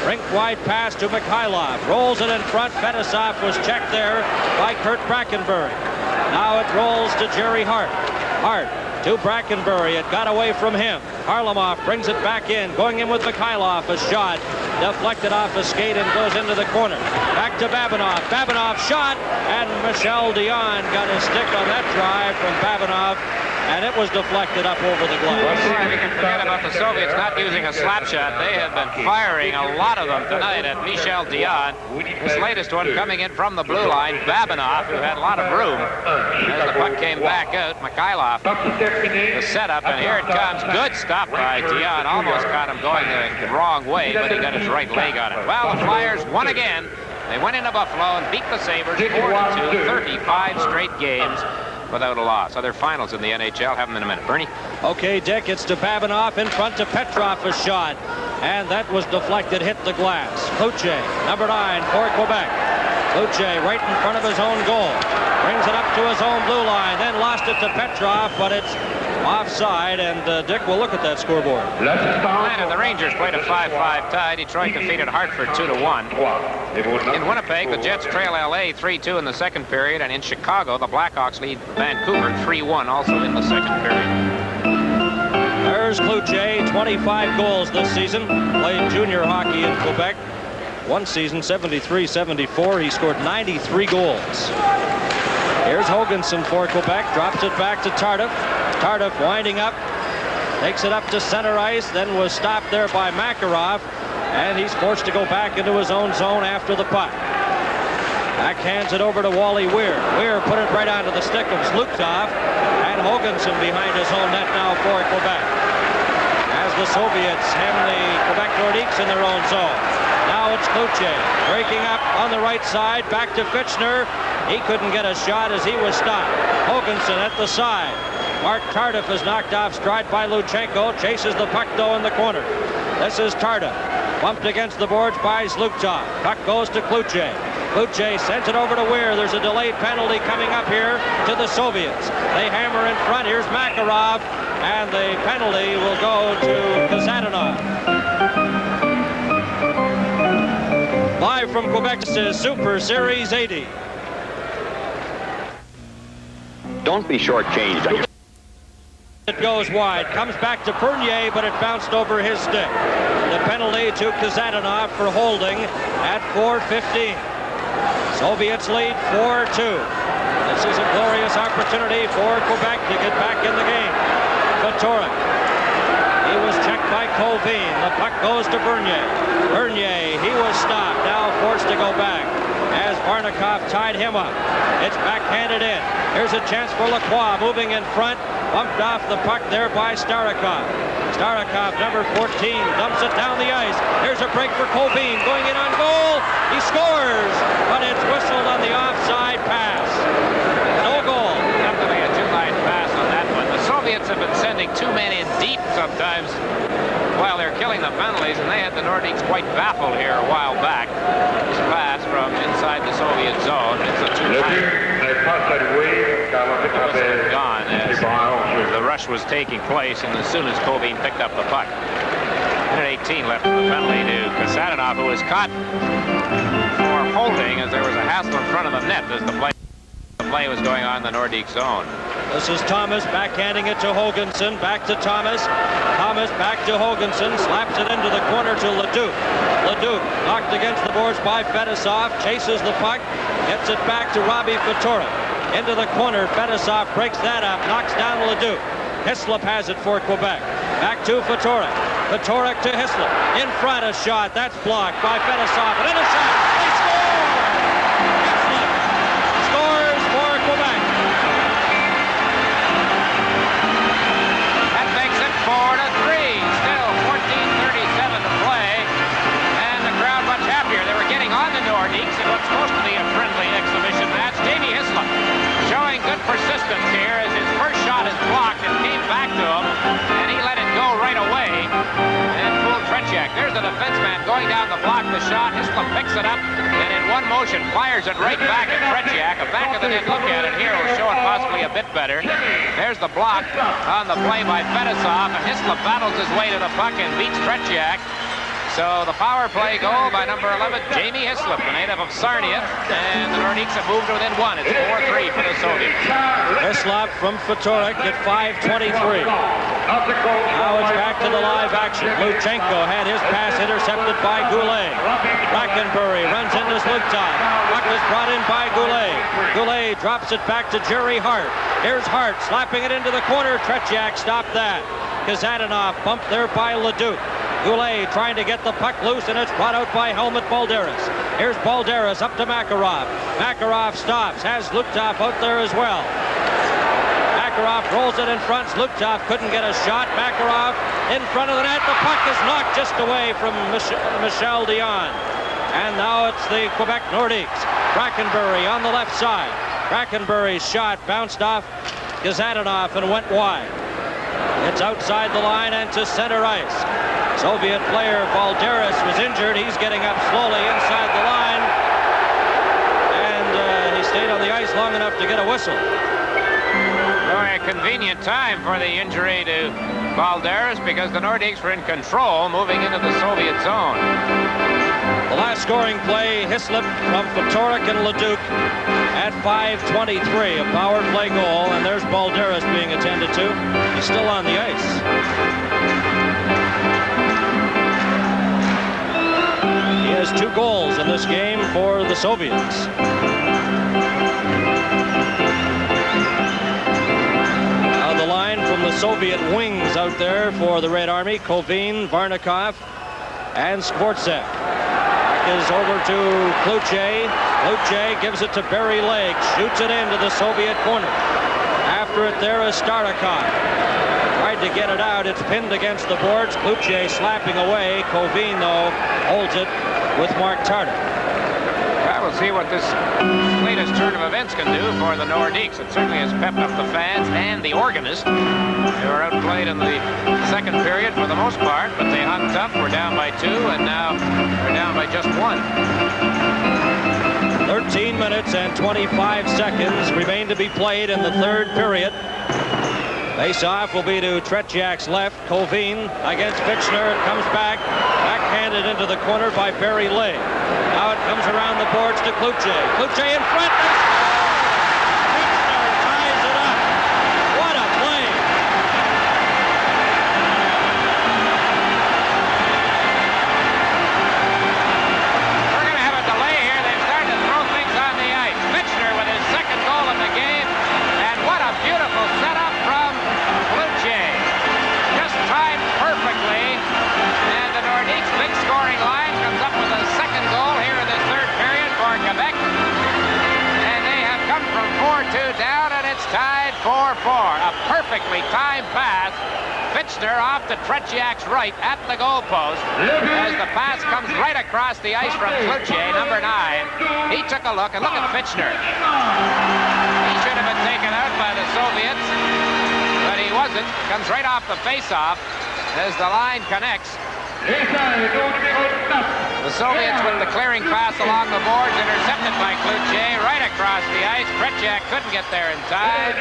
rink-wide pass to Mikhailov. Rolls it in front. Fedosov was checked there by Kurt Brackenbury. Now it rolls to Jerry Hart. Hart to Brackenbury. It got away from him. Harlamov brings it back in. Going in with Mikhailov. A shot deflected off a skate and goes into the corner. Back to Babinov. Babinov shot, and Michel Dion got a stick on that drive from Babinov, and it was deflected up over the glass. Well, we can forget about the Soviets not using a slap shot. They have been firing a lot of them tonight at Michel Dion. This latest one coming in from the blue line, Babinov, who had a lot of room. As the puck came back out, Mikhailov, the setup, and here it comes. Good stop by Dion. Almost caught him going the wrong way, but he got his right leg on it. Well, the Flyers won again. They went into Buffalo and beat the Sabres 4-2, 35 straight games without a loss. Other finals in the NHL, have them in a minute. Bernie? Okay, Dick, it's to Babinov in front to Petrov, a shot, and that was deflected, hit the glass. Klutye, number 9 for Quebec. Klutye right in front of his own goal. Brings it up to his own blue line, then lost it to Petrov, but it's offside, and Dick will look at that scoreboard. And the Rangers played a 5-5 tie. Detroit defeated Hartford 2-1. In Winnipeg, the Jets trail LA 3-2 in the second period, and in Chicago, the Blackhawks lead Vancouver 3-1 also in the second period. There's Klutye, 25 goals this season. Played junior hockey in Quebec. One season, 73-74. He scored 93 goals. Here's Hogансson for Quebec. Drops it back to Tardif. Tardif winding up. Takes it up to center ice. Then was stopped there by Makarov. And he's forced to go back into his own zone after the puck. Backhands it over to Wally Weir. Weir put it right onto the stick of Zlukov. And Hogансson behind his own net now for Quebec. As the Soviets hem the Quebec Nordiques in their own zone. Now it's Klutye breaking up on the right side. Back to Fitchner. He couldn't get a shot as he was stopped. Hogансson at the side. Mark Tardif is knocked off stride by Luchenko. Chases the puck though in the corner. This is Tardif. Bumped against the boards by Zlukov. Puck goes to Klutye. Klutye sends it over to Weir. There's a delayed penalty coming up here to the Soviets. They hammer in front. Here's Makarov. And the penalty will go to Kazadanov. Live from Quebec, this is Super Series 80. Don't be shortchanged on your... It goes wide, comes back to Bernier, but it bounced over his stick. The penalty to Kazadanov for holding at 4:15. Soviets lead 4-2. This is a glorious opportunity for Quebec to get back in the game. Ftorek. He was checked by Colvin. The puck goes to Bernier. Bernier, he was stopped, now forced to go back as Varnikoff tied him up. It's backhanded in. Here's a chance for Lacroix moving in front. Bumped off the puck there by Starikov. Starikov, number 14, dumps it down the ice. Here's a break for Colvin going in on goal. He scores, but it's whistled on the offside pass. No goal. Definitely a two-line pass on that one. The Soviets have been sending two men in deep sometimes while they're killing the penalties, and they had the Nordiques quite baffled here a while back. This pass from inside the Soviet zone. It's a two-line. Gone as the rush was taking place, and as soon as Colvin picked up the puck. Minute 18 left of the penalty to Kazadanov, who was caught for holding as there was a hassle in front of the net as the play play was going on in the Nordiques zone. This is Thomas backhanding it to Hogансson. Back to Thomas. Thomas back to Hogансson. Slaps it into the corner to Leduc. Leduc knocked against the boards by Fetisov. Chases the puck. Gets it back to Robbie Ftorek. Into the corner. Fetisov breaks that up. Knocks down Leduc. Hислоп has it for Quebec. Back to Ftorek. Ftorek to Hислоп. In front, a shot. That's blocked by Fetisov. And in a shot. They score! Hислоp scores for Quebec. That makes it 4-3. Still 14:37 to play. And the crowd much happier. They were getting on the Nordiques in what's supposed to be a friendly exhibition match. Jamie Hислop showing good persistence here as his first shot is blocked and came back to him, and he let it go right away and fooled Tretiak. There's the defenseman going down to block the shot. Hислop picks it up and in one motion fires it right back at Tretiak. A back of the net look at it here will show it possibly a bit better. There's the block on the play by Fetisov, and Hислop battles his way to the puck and beats Tretiak. So the power play goal by number 11, Jamie Hислop, the native of Sarnia, and the Nordiques have moved to within one. It's 4-3 for the Soviets. Hислop from Ftorek at 5:23. Now it's back to the live action. Luchenko had his pass intercepted by Goulet. Brackenbury runs into Zlutov. Puck is brought in by Goulet. Goulet drops it back to Jerry Hart. Here's Hart slapping it into the corner. Tretiak stopped that. Kazadanov bumped there by Leduc. Goulet trying to get the puck loose, and it's brought out by Helmut Balderas. Here's Balderas up to Makarov. Makarov stops, has Zlutov out there as well. Makarov rolls it in front. Zlutov couldn't get a shot. Makarov in front of the net. The puck is knocked just away from Michel Dion. And now it's the Quebec Nordiques. Brackenbury on the left side. Brackenbury's shot bounced off Kazadanov and went wide. It's outside the line and to center ice. Soviet player Balderas was injured. He's getting up slowly inside the line. And he stayed on the ice long enough to get a whistle. Very convenient time for the injury to Balderas because the Nordiques were in control moving into the Soviet zone. The last scoring play, Hислop from Ftorek and Leduc at 5:23, a power play goal, and there's Balderas being attended to. He's still on the ice. He has 2 goals in this game for the Soviets. Now the line from the Soviet wings out there for the Red Army, Kovin, Varnikov, and Skvortsek. Is over to Klutye. Klutye gives it to Barry Legg. Shoots it into the Soviet corner. After it there is Starikov. Tried to get it out. It's pinned against the boards. Klutye slapping away. Kovin, though, holds it with Mark Tardif. Well, we'll see what this latest turn of events can do for the Nordiques. It certainly has pepped up the fans and the organist. They were outplayed in the second period for the most part, but they hung tough. We're down by 2, and now they're down by just 1. 13 minutes and 25 seconds remain to be played in the third period. Face-off will be to Tretiak's left. Kovin against Fitchner. It comes back. Backhanded into the corner by Barry Lay. Now it comes around the boards to Klutye. Klutye in front. Fitchner ties it up. What a play. We're going to have a delay here. They've started to throw things on the ice. Fitchner with his second goal in the game. And what a beautiful setup from Klutye. Just timed perfectly. And the Nordiques' big scoring line comes up with a second goal here in the third period for Quebec. And they have come from 4-2 down, and it's tied 4-4. A perfectly timed pass. Fitchner off to Tretiak's right at the goalpost as the pass comes right across the ice from Klutye, number 9. He took a look, and look at Fitchner. He should have been taken out by the Soviets, but he wasn't. Comes right off the face-off as the line connects. The Soviets with the clearing pass along the boards, intercepted by Klutye right across the ice. Tretiak couldn't get there in time.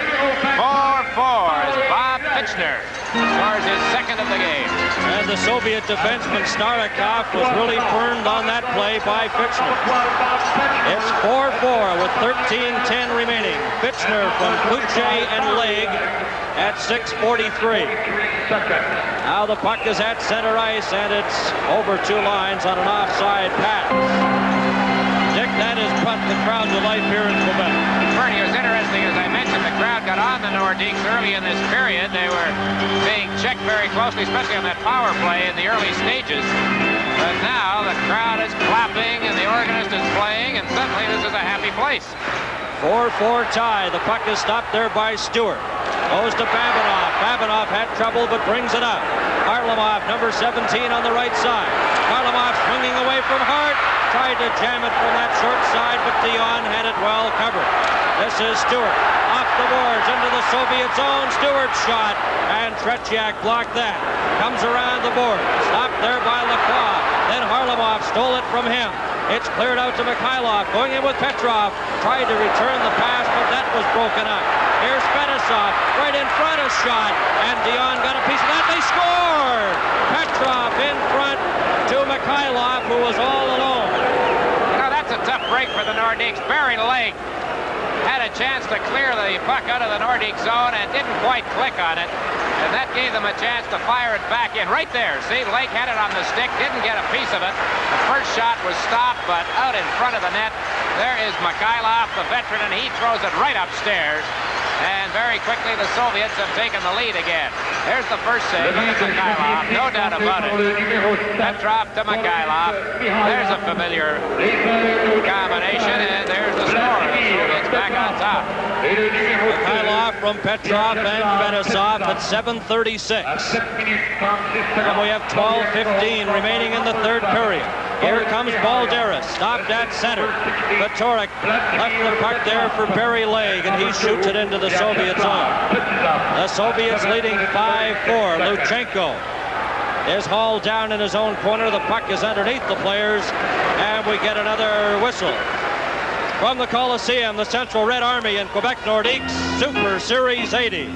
4-4 as Bob Fitchner scores his second of the game. And the Soviet defenseman Ftorek-k was really burned on that play by Fitchner. It's 4-4 with 13:10 remaining. Fitchner from Klutje and Legg at 6:43. Now the puck is at center ice, and it's over 2 lines on an offside pass. Dick, that is brought the crowd to life here in Quebec. Bernie, it was interesting, as I mentioned, the crowd got on the Nordiques early in this period. They were being checked very closely, especially on that power play in the early stages. But now the crowd is clapping and the organist is playing, and suddenly this is a happy place. 4-4 tie. The puck is stopped there by Stewart. Goes to Babinoff. Babinoff had trouble but brings it up. Harlamov, number 17 on the right side. Harlamov swinging away from Hart. Tried to jam it from that short side, but Dion had it well covered. This is Stewart. Off the boards into the Soviet zone. Stewart's shot, and Tretiak blocked that. Comes around the board. Stopped there by Lacroix. Then Harlamov stole it from him. It's cleared out to Mikhailov. Going in with Petrov. Tried to return the pass, but that was broken up. Here's Fetisov. Right in front, a shot. And Dion got a piece of that. They score! Petrov in front to Mikhailov, who was all alone. You know, that's a tough break for the Nordiques. Barry Lake had a chance to clear the puck out of the Nordique zone and didn't quite click on it. And that gave them a chance to fire it back in. Right there, see, Lake had it on the stick, didn't get a piece of it. The first shot was stopped, but out in front of the net. There is Mikhailov, the veteran, and he throws it right upstairs. And very quickly, the Soviets have taken the lead again. There's the first save. Look at Mikhailov, no doubt about it. Petrov to Mikhailov. There's a familiar combination, and there's the score. The Soviets back on top. Mikhailov from Petrov and Fetisov at 7:36. And we have 12:15 remaining in the third period. Here comes Balderas, stopped at center. Ftorek left the puck there for Barry Lake, and he shoots it into the Soviet zone. The Soviets leading 5-4. Luchenko is hauled down in his own corner. The puck is underneath the players, and we get another whistle. From the Coliseum, the Central Red Army in Quebek Nordiques, Super Series 80.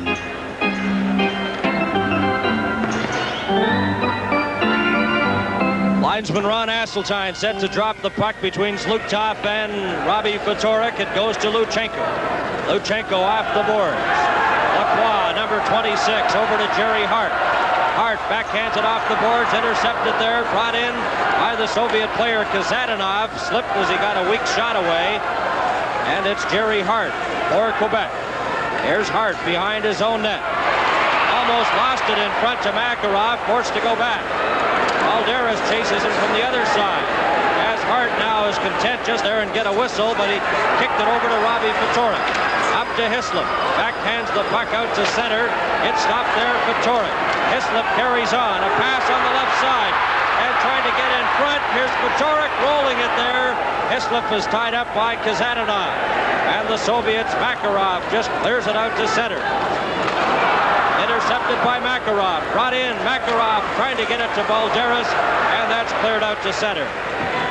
Linesman Ron Eselstein set to drop the puck between Zlutov and Robbie Ftorek. It goes to Luchenko. Luchenko off the boards. Lacroix, number 26, over to Jerry Hart. Hart backhands it off the boards, intercepted there, brought in by the Soviet player Kazadanov. Slipped as he got a weak shot away. And it's Jerry Hart for Quebec. Here's Hart behind his own net. Almost lost it in front to Makarov, forced to go back. Balderas chases him from the other side. As Hart now is content just there and get a whistle, but he kicked it over to Robbie Ftorek. Up to Hислop. Backhands the puck out to center. It stopped there for Ftorek. Hислop carries on. A pass on the left side. And trying to get in front. Here's Ftorek rolling it there. Hислop is tied up by Kazadanov. And the Soviets, Makarov, just clears it out to center. Intercepted by Makarov. Brought in Makarov trying to get it to Balderas, and that's cleared out to center.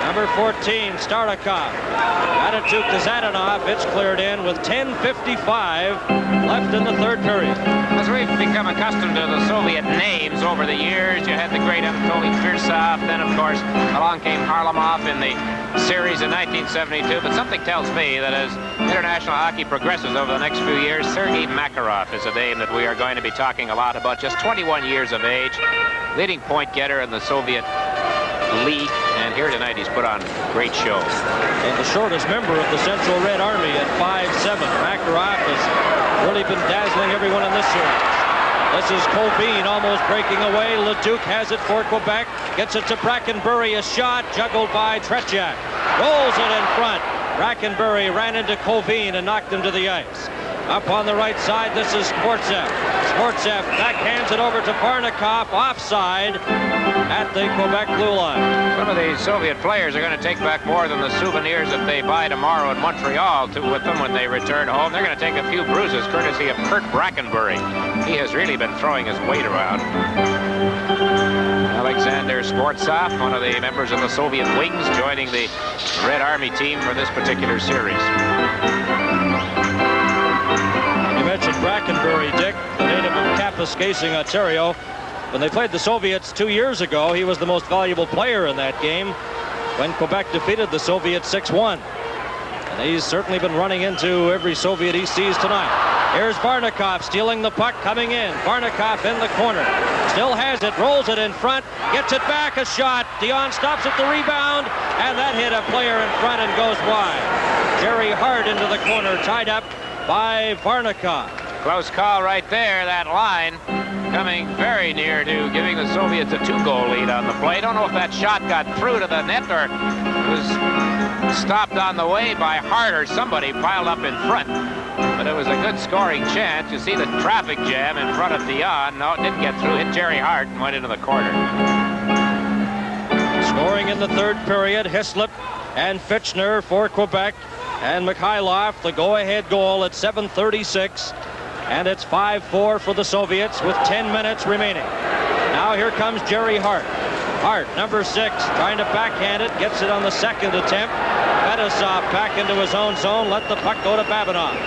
Number 14, Ftorek. Got it to Kazadanov. It's cleared in with 10:55 left in the third period. As we've become accustomed to the Soviet names over the years, you had the great Anatoly Firsov, then of course along came Harlamov in the series in 1972, but something tells me that as international hockey progresses over the next few years, Sergei Makarov is a name that we are going to be talking a lot about. Just 21 years of age, leading point getter in the Soviet League, and here tonight he's put on a great show. And the shortest member of the Central Red Army at 5'7". Makarov has really been dazzling everyone in this series. This is Colbeen almost breaking away. Leduc has it for Quebec. Gets it to Brackenbury. A shot juggled by Tretiak. Rolls it in front. Brackenbury ran into Colbeen and knocked him to the ice. Up on the right side, this is Sportsev. Sportsev backhands it over to Barnikov, offside at the Quebec blue line. Some of these Soviet players are going to take back more than the souvenirs that they buy tomorrow in Montreal with them when they return home. They're going to take a few bruises courtesy of Kurt Brackenbury. He has really been throwing his weight around. Alexander Sportsov, one of the members of the Soviet wings, joining the Red Army team for this particular series. You mentioned Brackenbury, Dick, the native of Cap Kapuskasing, Ontario. When they played the Soviets 2 years ago, he was the most valuable player in that game when Quebec defeated the Soviets 6-1. And he's certainly been running into every Soviet he sees tonight. Here's Varnikov stealing the puck, coming in. Varnikov in the corner. Still has it, rolls it in front, gets it back, a shot. Dion stops at the rebound, and that hit a player in front and goes wide. Jerry Hart into the corner, tied up by Varnikov. Close call right there, that line coming very near to giving the Soviets a 2-goal lead on the play. Don't know if that shot got through to the net or was stopped on the way by Hart or somebody piled up in front. But it was a good scoring chance. You see the traffic jam in front of Dion. No, it didn't get through. Hit Jerry Hart and went into the corner. Scoring in the third period, Hислop and Fitchner for Quebec. And Mihайлов, the go-ahead goal at 7:36. And it's 5-4 for the Soviets with 10 minutes remaining. Now here comes Jerry Hart. Hart, number 6, trying to backhand it, gets it on the second attempt. Fetisov back into his own zone, let the puck go to Babinov.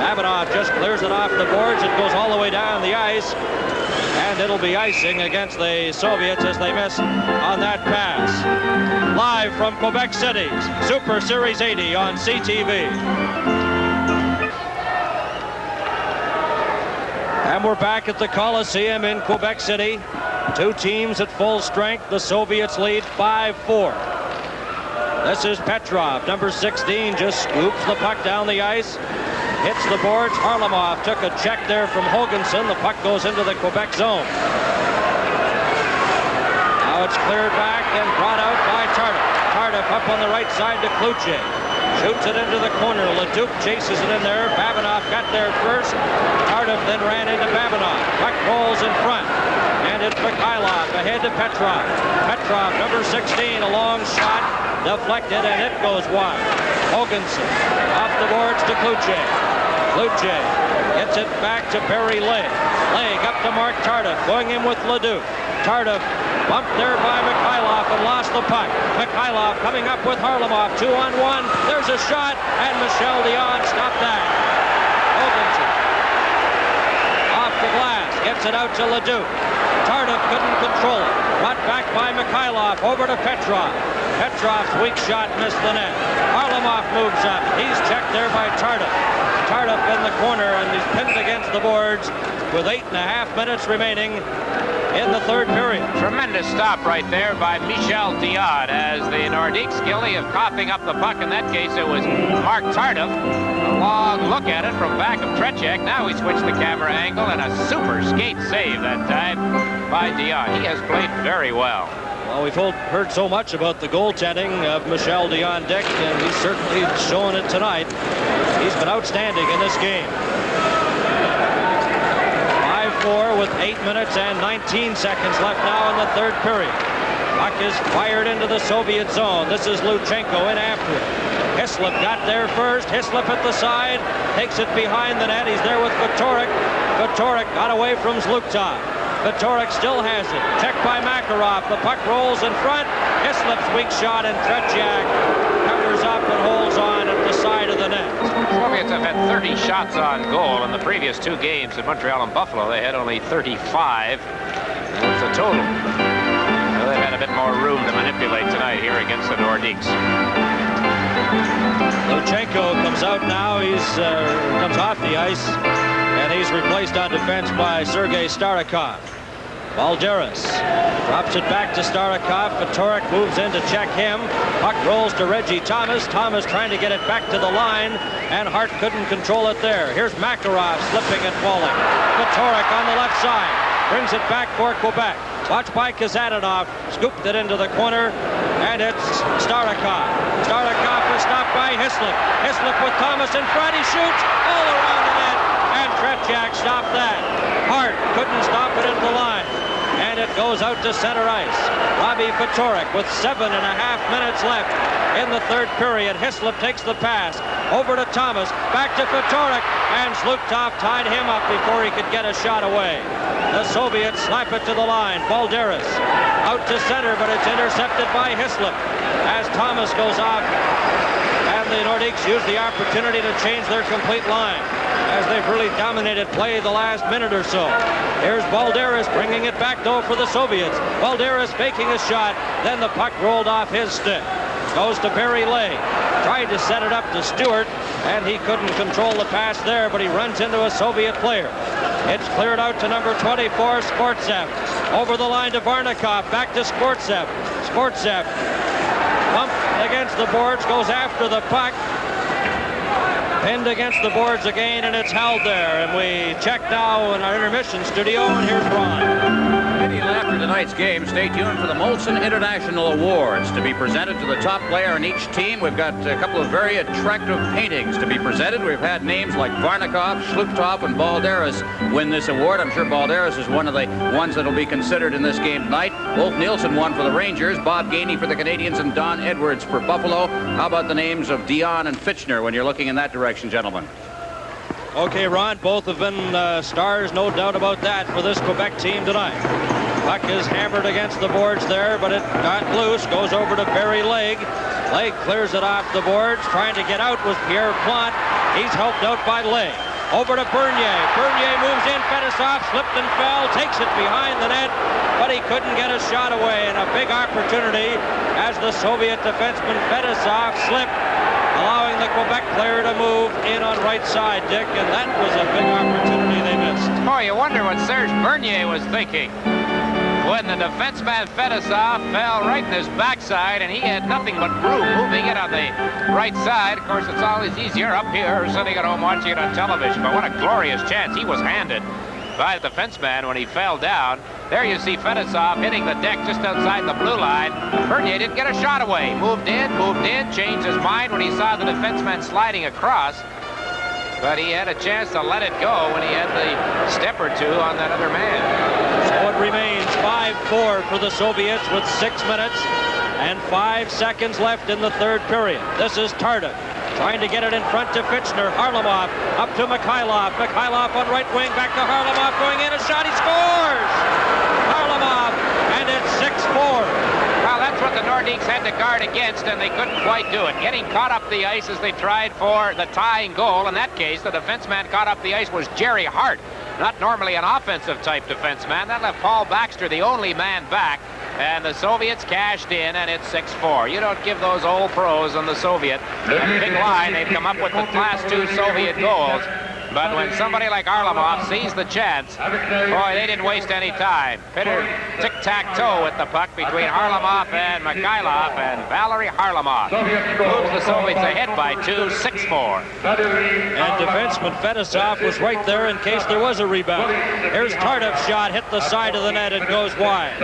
Babinov just clears it off the boards. It goes all the way down the ice. And it'll be icing against the Soviets as they miss on that pass. Live from Quebec City, Super Series 80 on CTV. And we're back at the Coliseum in Quebec City. Two teams at full strength. The Soviets lead 5-4. This is Petrov, number 16, just scoops the puck down the ice. Hits the boards. Harlamov took a check there from Hogансson. The puck goes into the Quebec zone. Now it's cleared back and brought out by Tardif. Tardif up on the right side to Klutje. Shoots it into the corner. Leduc chases it in there. Babinov got there first. Tardif then ran into Babinov. Puck rolls in front. And it's Mihайлов ahead to Petrov. Petrov, number 16, a long shot. Deflected, and it goes wide. Hogансson off the boards to Klutje. Klutje gets it back to Barry Legg. Legg up to Mark Tardif, going in with Leduc. Tardif bumped there by Mihайлов and lost the puck. Mihайлov coming up with Harlamov, 2-on-1. There's a shot, and Michel Dion stopped that. Hogансson off the glass, gets it out to Leduc. Tardif couldn't control it. Brought back by Mihайлov, over to Petrov. Petrov's weak shot missed the net. Harlamov moves up. He's checked there by Tardif. Tardif in the corner, and he's pinned against the boards with 8.5 minutes remaining in the third period. Tremendous stop right there by Michel Dion as the Nordiques guilty of coughing up the puck. In that case, it was Mark Tardif. A long look at it from back of Tretiak. Now he switched the camera angle, and a super skate save that time by Dion. He has played very well. Well, we've heard so much about the goaltending of Michel Dion Dick, and he's certainly shown it tonight. He's been outstanding in this game. 5-4 with 8 minutes and 19 seconds left now in the third period. Puck is fired into the Soviet zone. This is Luchenko in after it. Hislop got there first. Hislop at the side, takes it behind the net. He's there with Ftorek. Ftorek got away from Zluktov. Ftorek still has it. Checked by Makarov. The puck rolls in front. Hislop's weak shot, and Tretiak covers up and holds on at the side of the net. Soviets have had 30 shots on goal in the previous two games in Montreal and Buffalo. They had only 35. That's the total. So they've had a bit more room to manipulate tonight here against the Nordiques. Luchenko comes out now. He's comes off the ice, and he's replaced on defense by Sergei Starikov. Balderas drops it back to Starikov. Ftorek moves in to check him. Puck rolls to Reggie Thomas. Thomas trying to get it back to the line, and Hart couldn't control it there. Here's Makarov slipping and falling. Ftorek on the left side brings it back for Quebec. Watched by Kazanov. Scooped it into the corner, and it's Starikov. Starikov is stopped by Hislop. Hislop with Thomas in front. He shoots all around the net, and Tretiak stopped that. Hart couldn't stop it at the line, and it goes out to center ice. Robbie Ftorek with 7.5 minutes left in the third period. Hislop takes the pass over to Thomas, back to Ftorek, and Zluktov tied him up before he could get a shot away. The Soviets slap it to the line. Balderas out to center, but it's intercepted by Hislop as Thomas goes off, and the Nordiques use the opportunity to change their complete line. as they've really dominated play the last minute or so. Here's Balderas bringing it back, though, for the Soviets. Balderas faking a shot, then the puck rolled off his stick. Goes to Barry Lay. Tried to set it up to Stewart, and he couldn't control the pass there, but he runs into a Soviet player. It's cleared out to number 24, Sportsev. Over the line to Varnikov, back to Sportsev. Sportsev bumped against the boards, goes after the puck. Pinned against the boards again, and it's held there. And we check now in our intermission studio, and here's Ron. Immediately after tonight's game, stay tuned for the Molson International Awards to be presented to the top player in each team. We've got a couple of very attractive paintings to be presented. We've had names like Varnikov, Shluptov, and Balderas win this award. I'm sure Balderas is one of the ones that will be considered in this game tonight. Wolf Nielsen won for the Rangers, Bob Gainey for the Canadians, and Don Edwards for Buffalo. How about the names of Dion and Fitchner when you're looking in that direction, gentlemen? Okay, Ron, both have been stars, no doubt about that, for this Quebec team tonight. Puck is hammered against the boards there, but it got loose, goes over to Barry Legg. Legg clears it off the boards, trying to get out was Pierre Plante. He's helped out by Legg. Over to Bernier. Bernier moves in, Fedosov slipped and fell, takes it behind the net, but he couldn't get a shot away, and a big opportunity as the Soviet defenseman Fedosov slipped, allowing the Quebec player to move in on right side, Dick, and that was a big opportunity they missed. Oh, you wonder what Serge Bernier was thinking when the defenseman Fedosov fell right in his backside, and he had nothing but room moving it on the right side. Of course, it's always easier up here sitting at home watching it on television, but what a glorious chance he was handed by the defenseman when he fell down. There you see Fedosov hitting the deck just outside the blue line. Bernier didn't get a shot away. Moved in, changed his mind when he saw the defenseman sliding across. But he had a chance to let it go when he had the step or two on that other man. So it remains 5-4 for the Soviets with 6 minutes and 5 seconds left in the third period. This is Tardif trying to get it in front to Fitchner. Harlamov up to Mikhailov. Mikhailov on right wing, back to Harlamov, going in, a shot, he scores! Harlamov, and it's 6-4. Well, that's what the Nordiques had to guard against, and they couldn't quite do it. Getting caught up the ice as they tried for the tying goal. In that case, the defenseman caught up the ice was Jerry Hart, not normally an offensive type defenseman. That left Paul Baxter the only man back, and the Soviets cashed in, and it's 6-4. You don't give those old pros on the Soviet a big line. They've come up with the class 2 Soviet goals. But when somebody like Harlamov sees the chance, boy, they didn't waste any time. Bitter tic-tac-toe with the puck between Harlamov and Mikhailov, and Valery Harlamov moves the Soviets ahead by 2, 6-4. And defenseman Fedosov was right there in case there was a rebound. Here's Tardif's shot, hit the side of the net and goes wide.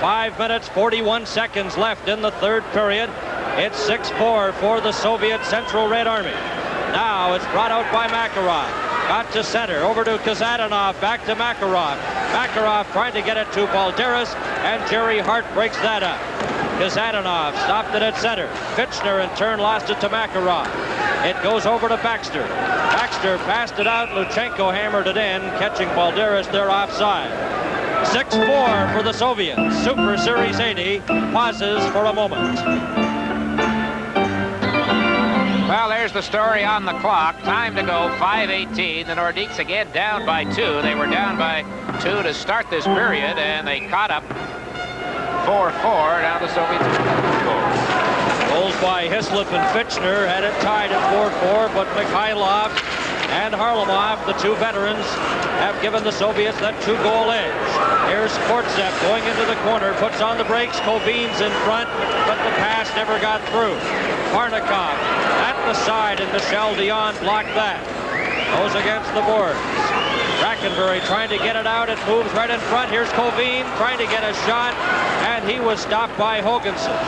5 minutes, 41 seconds left in the third period. It's 6-4 for the Soviet Central Red Army. Now it's brought out by Makarov. Got to center, over to Kazadanov, back to Makarov. Makarov trying to get it to Balderas, and Jerry Hart breaks that up. Kazadanov stopped it at center. Fitchner in turn lost it to Makarov. It goes over to Baxter. Baxter passed it out. Luchenko hammered it in, catching Balderas there offside. 6-4 for the Soviets. Super Series 80 pauses for a moment. Well, there's the story on the clock. Time to go, 5:18. The Nordiques again down by 2. They were down by 2 to start this period, and they caught up 4-4. Now the Soviets score. Goals by Hislop and Fitchner had it tied at 4-4, but Mikhailov and Harlamov, the two veterans, have given the Soviets that 2-goal edge. Here's Sportsev going into the corner, puts on the brakes. Kovin's in front, but the pass never got through. Varnikov at the side, and Michel Dion blocked that. Goes against the boards. Brackenbury trying to get it out. It moves right in front. Here's Kovin trying to get a shot, and he was stopped by Hogансson.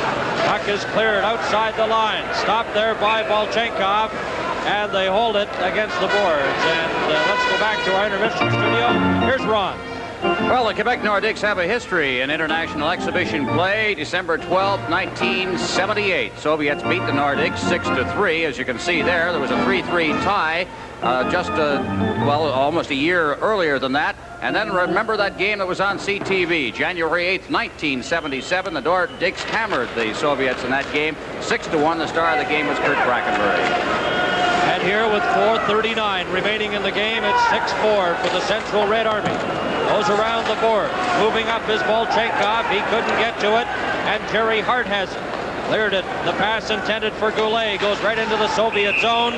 Puck is cleared outside the line. Stopped there by Volchenkov, and they hold it against the boards. And let's go back to our intermission studio. Here's Ron. Well, the Quebec Nordiques have a history in international exhibition play. December 12, 1978. Soviets beat the Nordiques 6-3. As you can see there was a 3-3 tie almost a year earlier than that. And then remember that game that was on CTV, January 8th, 1977. The Nordiques hammered the Soviets in that game 6-1. The star of the game was Kurt Brackenbury. And here with 4:39 remaining in the game. It's 6-4 for the Central Red Army. Goes around the board. Moving up is Volchenkov. He couldn't get to it. And Jerry Hart has it. Cleared it. The pass intended for Goulet goes right into the Soviet zone.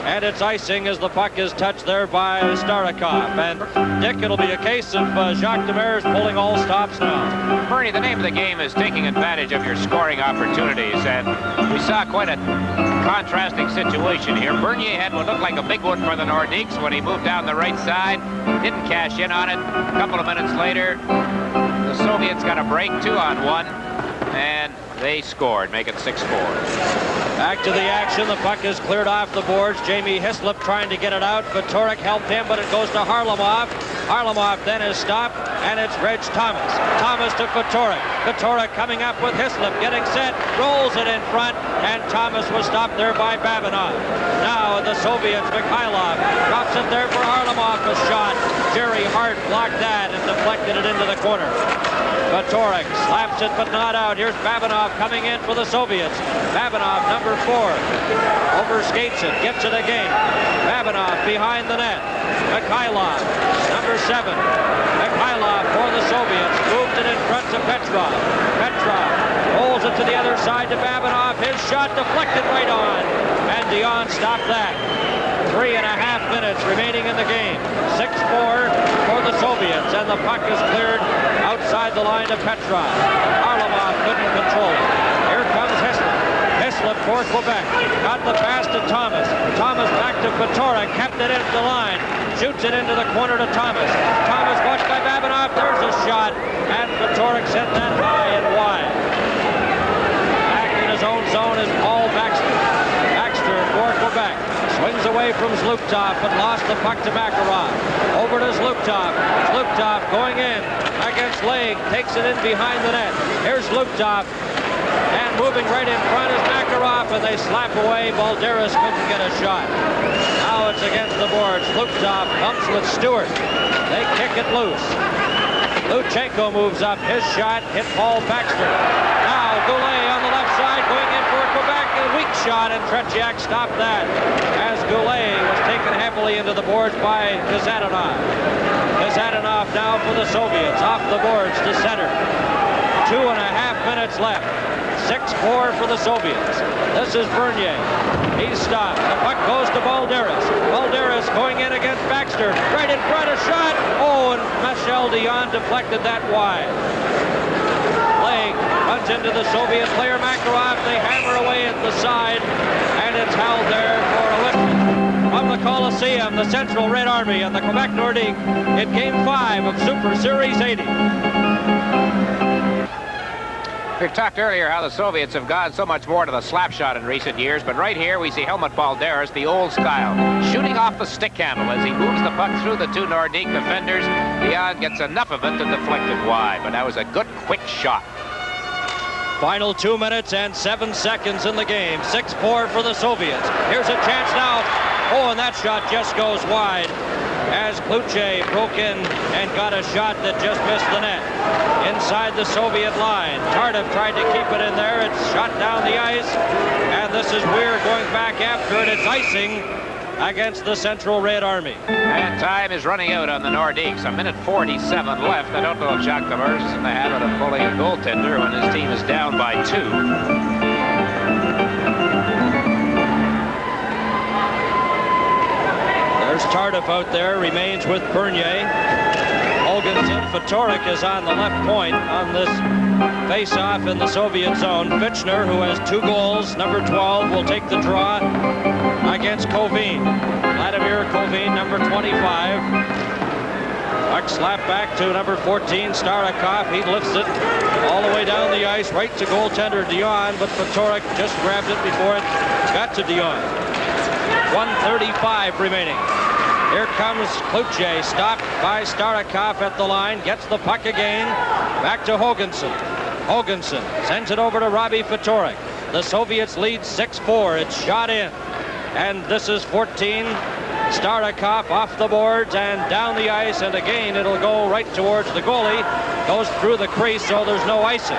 And it's icing as the puck is touched there by Starikov. And Dick, it'll be a case of Jacques Demers pulling all stops now. Bernie, the name of the game is taking advantage of your scoring opportunities. And we saw quite a contrasting situation here. Bernier had what looked like a big one for the Nordiques when he moved down the right side. Didn't cash in on it. A couple of minutes later, the Soviets got a break, 2-on-1. And they scored, make it 6-4. Back to the action. The puck is cleared off the boards. Jamie Hислop trying to get it out. Ftorek helped him, but it goes to Harlamov. Harlamov then is stopped, and it's Reg Thomas. Thomas to Ftorek. Ftorek coming up with Hислop, getting set, rolls it in front, and Thomas was stopped there by Babinov. Now the Soviets, Mikhailov drops it there for Harlamov, a shot. Jerry Hart blocked that and deflected it into the corner. Ftorek slaps it, but not out. Here's Babinov coming in for the Soviets. Babinov, number 4, overskates it, gets it again. Babinov behind the net. Mikhailov, number 7. Mikhailov for the Soviets, moved it in front to Petrov. Petrov rolls it to the other side to Babinov. His shot deflected right on, and Dion stopped that. 3.5 minutes remaining in the game. 6-4 for the Soviets, and the puck is cleared outside the line to Petrov. Harlamov couldn't control it. Here comes Hислop. Hислop for Quebec. Got the pass to Thomas. Thomas back to Ftorek. Kept it into the line. Shoots it into the corner to Thomas. Thomas watched by Babinov. There's a shot. And Ftorek sent that high and wide. Back in his own zone is Paul Baxter. Baxter for Quebec. Swings away from Zluptov, but lost the puck to Makarov. Over to Zluptov. Zluptov going in against Legg. Takes it in behind the net. Here's Zluptov. And moving right in front is Makarov, and they slap away. Balderas couldn't get a shot. Now it's against the boards. Zluptov bumps with Stewart. They kick it loose. Luchenko moves up. His shot hit Paul Baxter. Now Goulet on the left side going in for Quebec. A weak shot, and Tretiak stopped that as Goulet was taken heavily into the boards by Kazadanov. Kazadanov now for the Soviets. Off the boards to center. 2.5 minutes left. 6-4 for the Soviets. This is Bernier. He's stopped. The puck goes to Balderas. Balderas going in against Baxter. Right in front, a shot. Oh, and Michel Dion deflected that wide. Legg runs into the Soviet player Makarov. They hammer away at the side, and it's held there for a lift. From the Coliseum, the Central Red Army and the Quebec Nordiques in Game 5 of Super Series 80. We've talked earlier how the Soviets have gone so much more to the slap shot in recent years, but right here we see Helmut Balderas, the old style, shooting off the stick handle as he moves the puck through the 2 Nordique defenders. Dion gets enough of it to deflect it wide, but that was a good, quick shot. Final 2 minutes and 7 seconds in the game. 6-4 for the Soviets. Here's a chance now. Oh, and that shot just goes wide as Klutche broke in and got a shot that just missed the net. Inside the Soviet line. Tardif tried to keep it in there. It's shot down the ice. And this is Weir going back after it. It's icing against the Central Red Army. And time is running out on the Nordiques. 1:47 left. I don't know if Jacques Demers is in the habit of pulling a goaltender when his team is down by 2. There's Tardif out there, remains with Bernier. Hogансson. Ftorek is on the left point on this face-off in the Soviet zone. Fitchner, who has 2 goals, number 12, will take the draw against Kovin. Vladimir Kovin, number 25. Puck slapped back to number 14, Starikov. He lifts it all the way down the ice, right to goaltender Dion, but Ftorek just grabbed it before it got to Dion. 1:35 remaining. Here comes Klutche, stopped by Starikov at the line, gets the puck again, back to Hogансson. Hogансson sends it over to Robbie Ftorek. The Soviets lead 6-4. It's shot in. And this is 14. Starikov off the boards and down the ice, and again it'll go right towards the goalie. Goes through the crease, so there's no icing.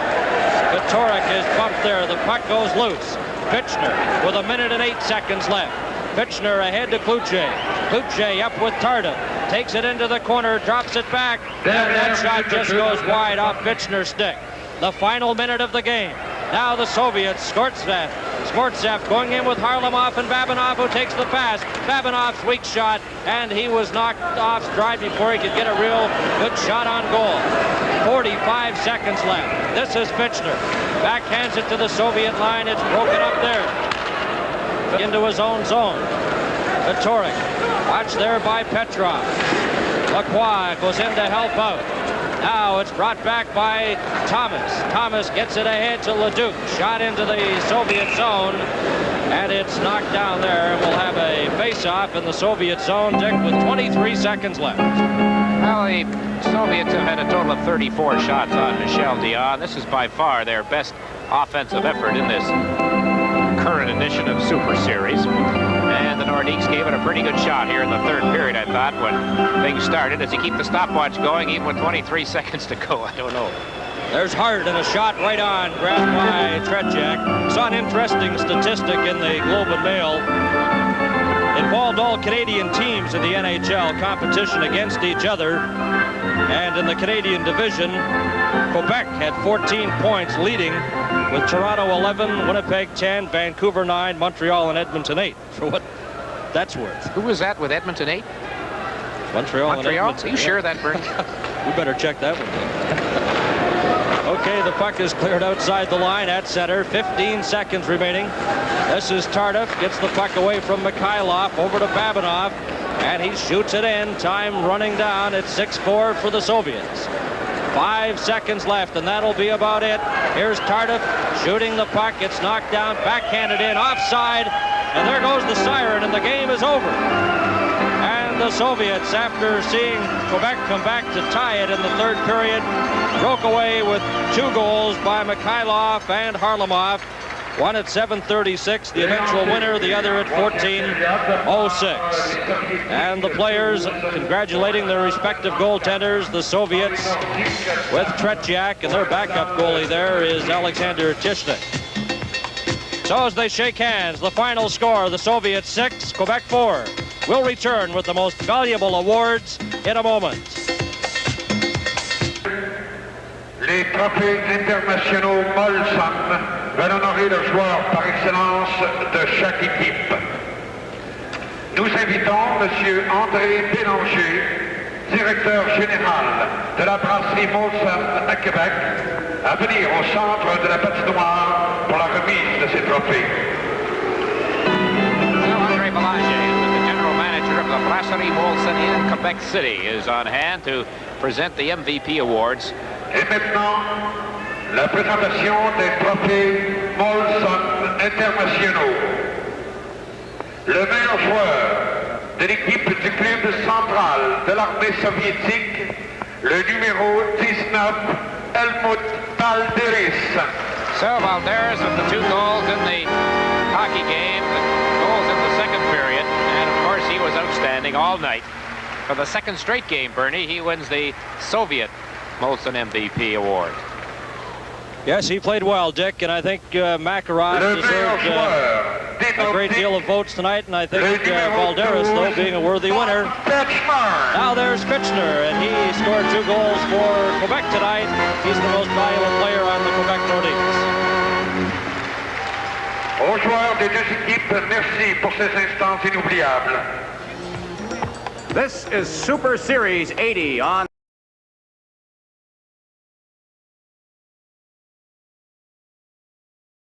Ftorek is bumped there. The puck goes loose. Fitchner with 1 minute and 8 seconds left. Fitchner ahead to Klutje. Klutje up with Tardif. Takes it into the corner, drops it back, and that shot just goes wide off Fitchner's stick. The final minute of the game. Now the Soviets, Skvortsov going in with Harlamov and Babinov, who takes the pass. Babinov's weak shot, and he was knocked off stride before he could get a real good shot on goal. 45 seconds left. This is Fitchner. Backhands it to the Soviet line. It's broken up there. Into his own zone. Ftorek, watched there by Petrov. Lacroa goes in to help out. Now it's brought back by Thomas. Thomas gets it ahead to Leduc. Shot into the Soviet zone, and it's knocked down there. And we'll have a face-off in the Soviet zone, Dick, with 23 seconds left. Well, the Soviets have had a total of 34 shots on Michel Dion. This is by far their best offensive effort in this current edition of Super Series. And the Nordiques gave it a pretty good shot here in the third period, I thought, when things started. Does he keep the stopwatch going even with 23 seconds to go? I don't know. There's Hart and a shot right on, grabbed by Tretiak. Saw an interesting statistic in the Globe and Mail. Involved all Canadian teams in the NHL competition against each other. And in the Canadian division, Quebec had 14 points leading, with Toronto 11, Winnipeg 10, Vancouver 9, Montreal and Edmonton 8, for what that's worth. Who was that with Edmonton 8? Montreal and Edmonton. Are you sure that, Bernie? We better check that one. Okay, the puck is cleared outside the line at center. 15 seconds remaining. This is Tardif. Gets the puck away from Mikhailov over to Babinov. And he shoots it in. Time running down. It's 6-4 for the Soviets. 5 seconds left, and that'll be about it. Here's Tardif shooting the puck. It's knocked down, backhanded in, offside. And there goes the siren, and the game is over. And the Soviets, after seeing Quebec come back to tie it in the third period, broke away with 2 goals by Mikhailov and Harlamov. One at 7:36, the eventual winner, the other at 14:06. And the players congratulating their respective goaltenders, the Soviets with Tretiak, and their backup goalie there is Alexander Tishnik. So as they shake hands, the final score, the Soviets 6, Quebec 4. We'll return with the most valuable awards in a moment. Les trophées internationaux Molson veulent honorer le joueur par excellence de chaque équipe. Nous invitons M. André Bélanger, directeur général de la brasserie Molson à Québec, à venir au centre de la patinoire pour la remise de ces trophées. André Bélanger, the general manager of the brasserie Molson in Quebec City, is on hand to present the MVP awards. Et maintenant, la présentation des trophées Molson internationaux. Le meilleur joueur de l'équipe du club central de l'armée soviétique, le numéro 19, Helmut Valderis. So Valderis with the 2 goals in the hockey game, the goals in the second period, and of course he was outstanding all night. For the second straight game, Bernie, he wins the Soviet Molson MVP award. Yes, he played well, Dick, and I think Makarov deserved a great deal of votes tonight, and I think Valderis, though, being a worthy winner. Now there's Fitchner, and he scored 2 goals for Quebec tonight. He's the most valuable player on the Quebec Nordiques. Aux joueurs des 2 équipes, merci pour ces instants inoubliables. This is Super Series 80 on